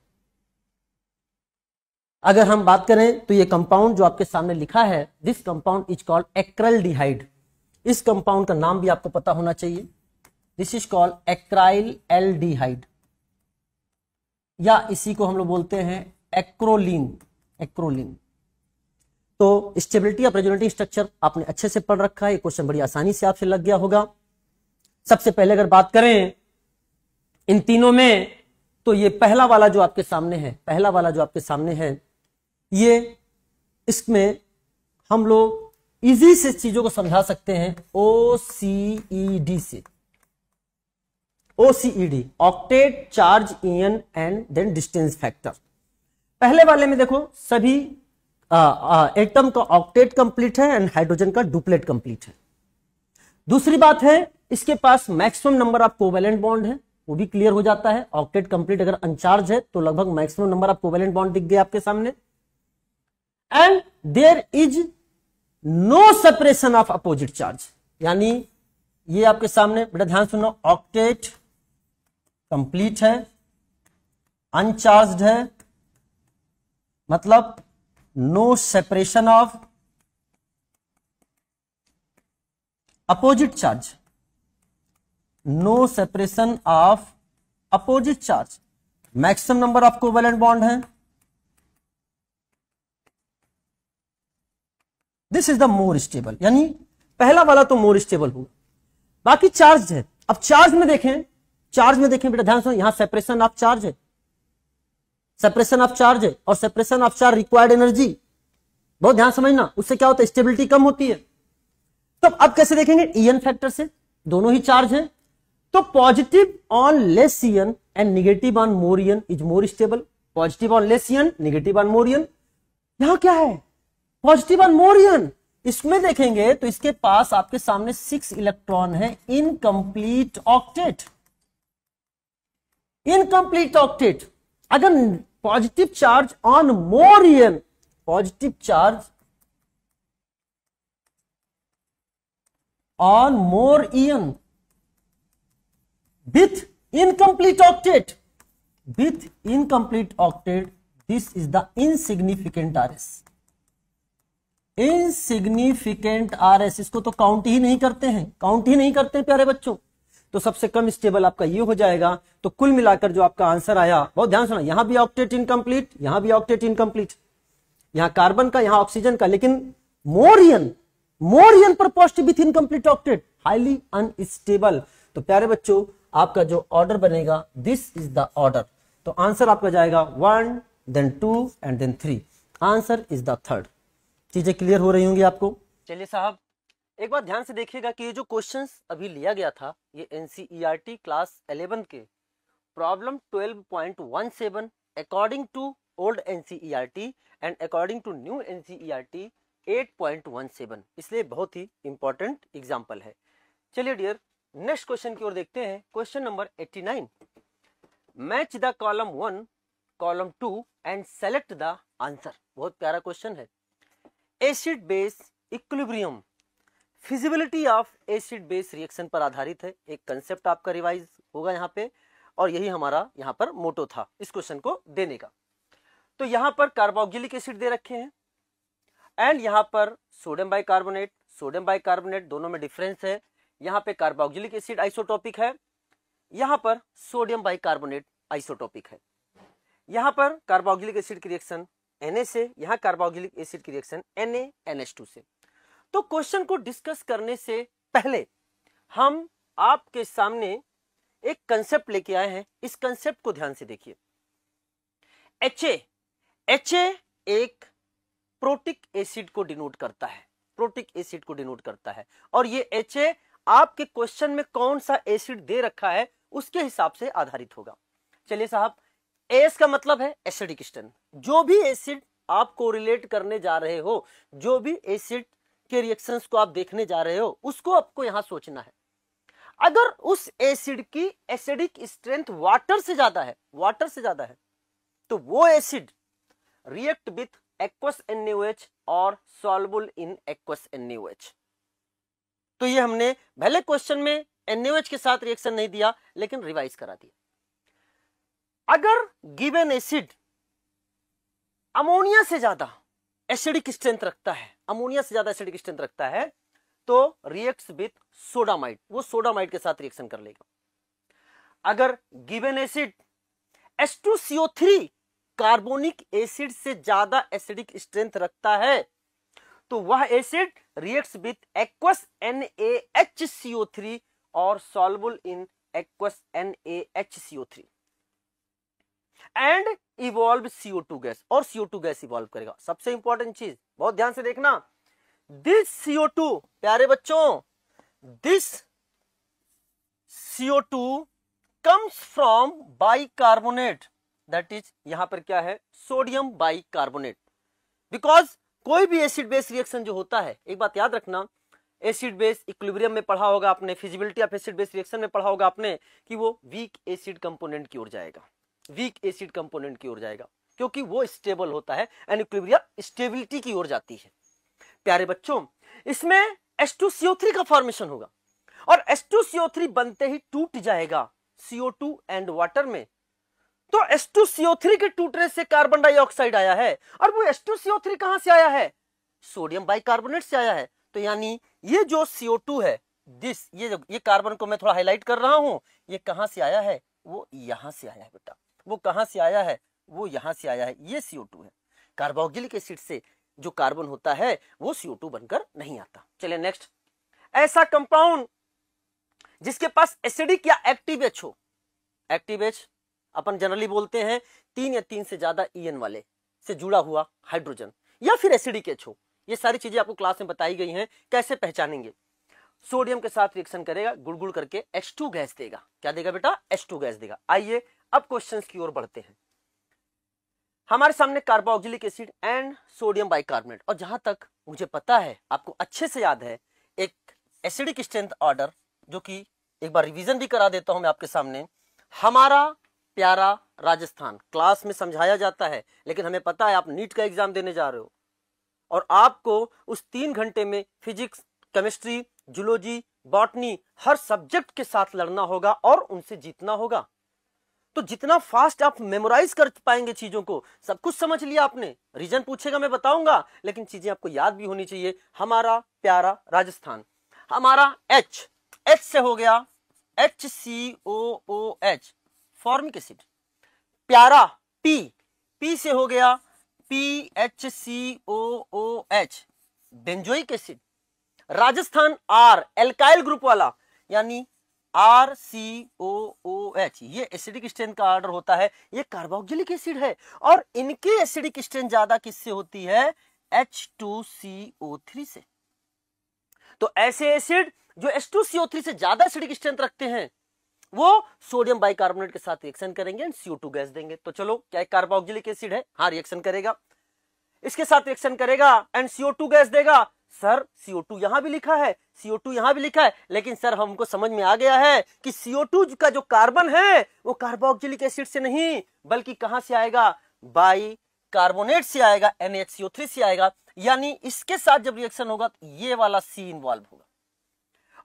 अगर हम बात करें तो ये कंपाउंड जो आपके सामने लिखा है, दिस कंपाउंड इज कॉल्ड एक्राइल्डिहाइड। इस कंपाउंड का नाम भी आपको पता होना चाहिए, दिस इज कॉल्ड एक्राइल एल्डिहाइड, या इसी को हम लोग बोलते हैं एक्रोलीन, एक्रोलीन। तो स्टेबिलिटी ऑफ रेजोनेटिंग स्ट्रक्चर आपने अच्छे से पढ़ रखा है, ये क्वेश्चन बड़ी आसानी से आपसे लग गया होगा। सबसे पहले अगर बात करें इन तीनों में, तो ये पहला वाला जो आपके सामने है, पहला वाला जो आपके सामने है, ये इसमें हम लोग इजी से चीजों को समझा सकते हैं OCED से। OCED, octet, charge, ion and then distance factor. पहले वाले में देखो सभी एटम का ऑक्टेट कंप्लीट है एंड हाइड्रोजन का डुप्लेट कंप्लीट है। दूसरी बात है इसके पास maximum number of covalent bond है, वो भी क्लियर हो जाता है। ऑक्टेट कंप्लीट अगर अनचार्ज है तो लगभग maximum number of covalent bond दिख गए आपके सामने। And there is no separation of opposite charge, यानी ये आपके सामने बेटा ध्यान सुनो, ऑक्टेट कंप्लीट है, अनचार्ज्ड है, मतलब no separation of opposite charge, no separation of opposite charge, maximum number of covalent bond है। This is the more stable, यानी पहला वाला तो मोर स्टेबल हुआ, बाकी चार्ज है। अब चार्ज में देखें, चार्ज में देखें बेटा ध्यान से, यहां सेपरेशन ऑफ चार्ज है, सेपरेशन ऑफ चार्ज है, और separation of charge required energy, बहुत ध्यान समझना, उससे क्या होता है, स्टेबिलिटी कम होती है। तो अब कैसे देखेंगे, ईएन फैक्टर से, दोनों ही चार्ज है, तो positive on less EN and negative on more EN is more stable. Positive on less EN, negative on more EN, यहां क्या है, पॉजिटिव ऑन मोर ईएन। इसमें देखेंगे तो इसके पास आपके सामने 6 इलेक्ट्रॉन है, इनकंप्लीट ऑक्टेट, इनकंप्लीट ऑक्टेट। अगर positive charge on more EN, positive charge on more EN with incomplete octet, with incomplete octet, this is the insignificant RS, insignificant RS, इसको तो काउंट ही नहीं करते हैं, काउंट ही नहीं करते हैं प्यारे बच्चों। तो सबसे कम स्टेबल आपका ये हो जाएगा। तो कुल मिलाकर जो आपका आंसर आया, बहुत ध्यान सुना, यहां भी ऑक्टेट इनकम्प्लीट, यहां भी ऑक्टेट इनकम्प्लीट, यहां कार्बन का, यहां ऑक्सीजन का, लेकिन मोरियन पर positive with incomplete octet, highly unstable. तो प्यारे बच्चों आपका जो ऑर्डर बनेगा, दिस इज द ऑर्डर। तो आंसर आपका जाएगा 1 then 2 and then 3, answer is the third. चीजें क्लियर हो रही होंगी आपको। चलिए साहब एक बार ध्यान से देखिएगा कि ये जो क्वेश्चंस अभी लिया गया था, ये एनसीईआरटी क्लास 11 के problem 12.17 according to old NCERT and according to new NCERT 8.17, इसलिए बहुत ही इंपॉर्टेंट एग्जाम्पल है। चलिए डियर नेक्स्ट क्वेश्चन की ओर देखते हैं। Question number 89, match the column 1 column 2 and select the answer. बहुत प्यारा क्वेश्चन है। Acid base equilibrium, feasibility of acid base reaction पर आधारित है। एक कंसेप्ट आपका रिवाइज होगा यहाँ पे, और यही हमारा यहाँ पर मोटो था इस क्वेश्चन को देने का। तो यहाँ पर कार्बोक्सिलिक एसिड दे रखे हैं एंड यहाँ पर सोडियम बाइकार्बोनेट, दोनों में डिफरेंस है। यहाँ पे कार्बोक्सिलिक एसिड आइसोटोपिक है, यहाँ पर सोडियम बाइकार्बोनेट आइसोटोपिक है। यहाँ पर कार्बोक्सिलिक एसिड की रिएक्शन Na से, यहाँ कार्बोक्सिलिक एसिड की रिएक्शन NaNH2 से। तो क्वेश्चन को डिस्कस करने से पहले हम आपके सामने एक कंसेप्ट लेके आए हैं, इस कंसेप्ट को ध्यान से देखिए। HA एक प्रोटिक एसिड को डिनोट करता है, प्रोटिक एसिड को डिनोट करता है, और ये HA आपके क्वेश्चन में कौन सा एसिड दे रखा है उसके हिसाब से आधारित होगा। चलिए साहब, एस का मतलब है एसिडिक स्ट्रेंथ। जो भी एसिड आप कोरिलेट करने जा रहे हो, जो भी एसिड के रिएक्शंस को आप देखने जा रहे हो, उसको आपको यहां सोचना है। अगर उस एसिड की एसिडिक स्ट्रेंथ वाटर से ज्यादा है, तो वो acid react with aqueous NaOH और सॉल्युबल इन एक्वस NaOH। तो ये हमने पहले क्वेश्चन में NaOH के साथ रिएक्शन नहीं दिया, लेकिन रिवाइज करा दिया। अगर गिवन एसिड अमोनिया से ज्यादा एसिडिक स्ट्रेंथ रखता है, तो रिएक्ट्स विथ सोडामाइड, वो सोडामाइड के साथ रिएक्शन कर लेगा। अगर given acid H2CO3 carbonic acid से ज्यादा एसिडिक स्ट्रेंथ रखता है, तो वह acid reacts with aqueous NaHCO3 और soluble in aqueous NaHCO3 and evolve CO2 gas, और CO2 गैस इवॉल्व करेगा। सबसे इंपॉर्टेंट चीज बहुत ध्यान से देखना, दिस CO2 प्यारे बच्चों, this CO2 comes from bicarbonate, that is यहां पर क्या है, सोडियम बाइकार्बोनेट। बिकॉज कोई भी एसिड बेस रिएक्शन जो होता है, एक बात याद रखना, एसिड बेस इक्विलिब्रियम में पढ़ा होगा आपने, feasibility of acid base reaction में पढ़ा होगा आपने कि वो वीक एसिड कंपोनेंट की ओर जाएगा, वीक एसिड कंपोनेंट की ओर जाएगा, क्योंकि वो स्टेबल होता है एंड इक्विलिब्रियम स्टेबिलिटी की ओर जाती है। प्यारे बच्चों, इसमें H2CO3 का फॉर्मेशन होगा और H2CO3 बनते ही टूट जाएगा CO2 एंड वाटर में। तो H2CO3 के टूटने से कार्बन डाइऑक्साइड आया है, और वो H2CO3 कहां से आया है, सोडियम बाइकार्बोनेट से आया है। तो यानी ये जो CO2 है, दिस ये कार्बन को मैं थोड़ा हाईलाइट कर रहा हूं, ये कहां से आया है, वो यहां से आया है बेटा, वो कहां से आया है, वो यहां से आया है, ये CO2 है। कार्बोक्सिलिक एसिड से जो कार्बन होता है वो CO2 बनकर नहीं आता। चलिए नेक्स्ट, ऐसा कंपाउंड जिसके पास एसिडिक या एक्टिव H हो, एक्टिव H अपन जनरली बोलते हैं 3 या 3 से ज्यादा EN वाले से जुड़ा हुआ हाइड्रोजन, या फिर एसिडिक H हो। ये सारी चीजें आपको क्लास में बताई गई हैं, कैसे पहचानेंगे। सोडियम के साथ रिएक्शन करेगा, गुड़ करके H2 गैस देगा। क्या देगा बेटा, H2 गैस देगा। आइए अब क्वेश्चंस की ओर बढ़ते हैं। हमारे सामने carboxylic acid and sodium bicarbonate, और जहां तक मुझे पता है आपको अच्छे से याद है, एक एसिडिक स्ट्रेंथ ऑर्डर, जो कि एक बार रिवीजन भी करा देता हूं मैं आपके सामने। हमारा प्यारा राजस्थान क्लास में समझाया जाता है, लेकिन हमें पता है आप नीट का एग्जाम देने जा रहे हो और आपको उस 3 घंटे में फिजिक्स, केमिस्ट्री, जूलॉजी, बॉटनी हर सब्जेक्ट के साथ लड़ना होगा और उनसे जीतना होगा। तो जितना फास्ट आप मेमोराइज कर पाएंगे चीजों को, सब कुछ समझ लिया आपने, रीजन पूछेगा मैं बताऊंगा, लेकिन चीजें आपको याद भी होनी चाहिए। हमारा प्यारा राजस्थान, हमारा H से हो गया HCOOH फॉर्मिक एसिड, प्यारा P से हो गया PHCOOH benzoic acid, Rajasthan R alkyl group वाला यानी RCOOH, ये एसिडिक स्ट्रेंथ का ऑर्डर होता है, ये कार्बोक्सिलिक एसिड है, और इनकी एसिडिक स्ट्रेंथ ज्यादा किससे होती है, H2CO3 से। तो ऐसे एसिड जो H2CO3 से ज्यादा एसिडिक स्ट्रेंथ रखते हैं वो सोडियम बाइकार्बोनेट के साथ रिएक्शन करेंगे एंड CO2 गैस देंगे। तो चलो, क्या कार्बोक्सिलिक एसिड है, हाँ रिएक्शन करेगा, इसके साथ रिएक्शन करेगा एंड CO2 गैस देगा। सर CO2 यहां भी लिखा है, CO2 यहां भी लिखा है, लेकिन सर हमको समझ में आ गया है कि CO2 का जो कार्बन है वो कार्बोक्सिलिक एसिड से नहीं बल्कि कहां से आएगा, बाइकार्बोनेट से आएगा, NaCO3 से आएगा। यानी इसके साथ जब रिएक्शन होगा तो ये वाला C इन्वॉल्व होगा,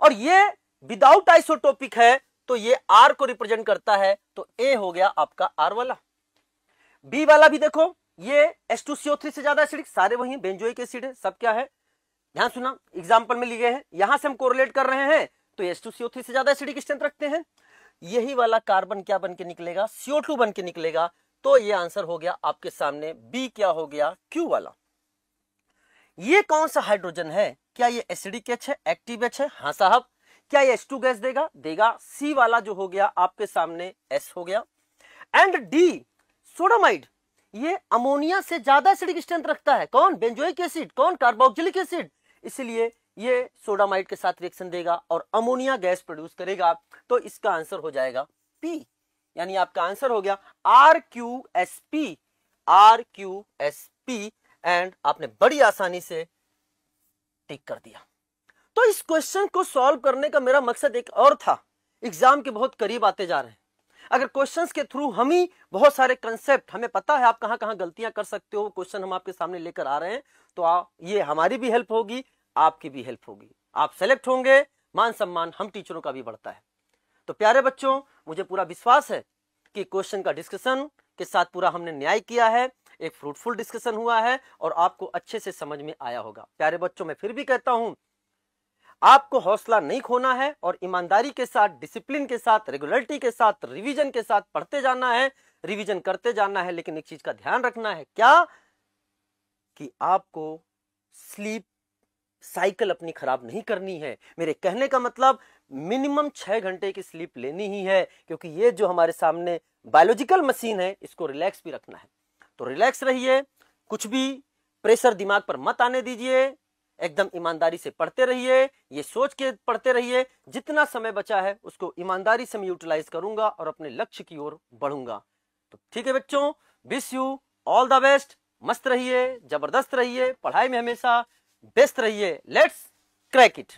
और ये विदाउट आइसोटोपिक है तो ये R को रिप्रेजेंट करता है, तो A हो गया आपका R वाला। B वाला भी देखो, ये H2CO3 से ज्यादा एसिडिक, सारे वही बेंजोइक एसिड है, सब क्या है ध्यान सुना, एग्जाम्पल में लिए हैं, यहां से हम कोरिलेट कर रहे हैं, तो H2CO3 से ज्यादा एसिडिक स्ट्रेंथ रखते हैं। यही वाला कार्बन क्या बन के निकलेगा, CO2 बन के निकलेगा। तो ये आंसर हो गया आपके सामने, B क्या हो गया, Q वाला। ये कौन सा हाइड्रोजन है, क्या ये एसिडिक H है, एक्टिव H है, हाँ साहब। क्या ये H2 गैस देगा, देगा। C वाला जो हो गया आपके सामने S हो गया। एंड D सोडामाइड, ये अमोनिया से ज्यादा एसिडिक स्ट्रेंथ रखता है, कौन, बेंजोइक एसिड, कौन, कार्बोक्सिलिक एसिड, इसलिए ये सोडामाइड के साथ रिएक्शन देगा और अमोनिया गैस प्रोड्यूस करेगा। तो इसका आंसर हो जाएगा P, यानी आपका आंसर हो गया RQSP, RQSP, एंड आपने बड़ी आसानी से टिक कर दिया। तो इस क्वेश्चन को सॉल्व करने का मेरा मकसद एक और था, एग्जाम के बहुत करीब आते जा रहे हैं, अगर क्वेश्चंस के थ्रू हम ही बहुत सारे कंसेप्ट, हमें पता है आप कहां कहां गलतियां कर सकते हो, क्वेश्चन हम आपके सामने लेकर आ रहे हैं, तो ये हमारी भी हेल्प होगी, आपकी भी हेल्प होगी, आप सेलेक्ट होंगे, मान सम्मान हम टीचरों का भी बढ़ता है। तो प्यारे बच्चों, मुझे पूरा विश्वास है कि क्वेश्चन का डिस्कशन के साथ पूरा हमने न्याय किया है, एक फ्रूटफुल डिस्कशन हुआ है और आपको अच्छे से समझ में आया होगा। प्यारे बच्चों, मैं फिर भी कहता हूं, आपको हौसला नहीं खोना है और ईमानदारी के साथ, डिसिप्लिन के साथ, रेगुलरिटी के साथ, रिवीजन के साथ पढ़ते जाना है, रिवीजन करते जाना है। लेकिन एक चीज का ध्यान रखना है, क्या, कि आपको स्लीप साइकिल अपनी खराब नहीं करनी है। मेरे कहने का मतलब, मिनिमम 6 घंटे की स्लीप लेनी ही है, क्योंकि ये जो हमारे सामने बायोलॉजिकल मशीन है इसको रिलैक्स भी रखना है। तो रिलैक्स रहिए, कुछ भी प्रेशर दिमाग पर मत आने दीजिए, एकदम ईमानदारी से पढ़ते रहिए, ये सोच के पढ़ते रहिए जितना समय बचा है उसको ईमानदारी से मैं यूटिलाइज करूंगा और अपने लक्ष्य की ओर बढ़ूंगा। तो ठीक है बच्चों, wish you all the best. मस्त रहिए, जबरदस्त रहिए, पढ़ाई में हमेशा बेस्ट रहिए। Let's crack it.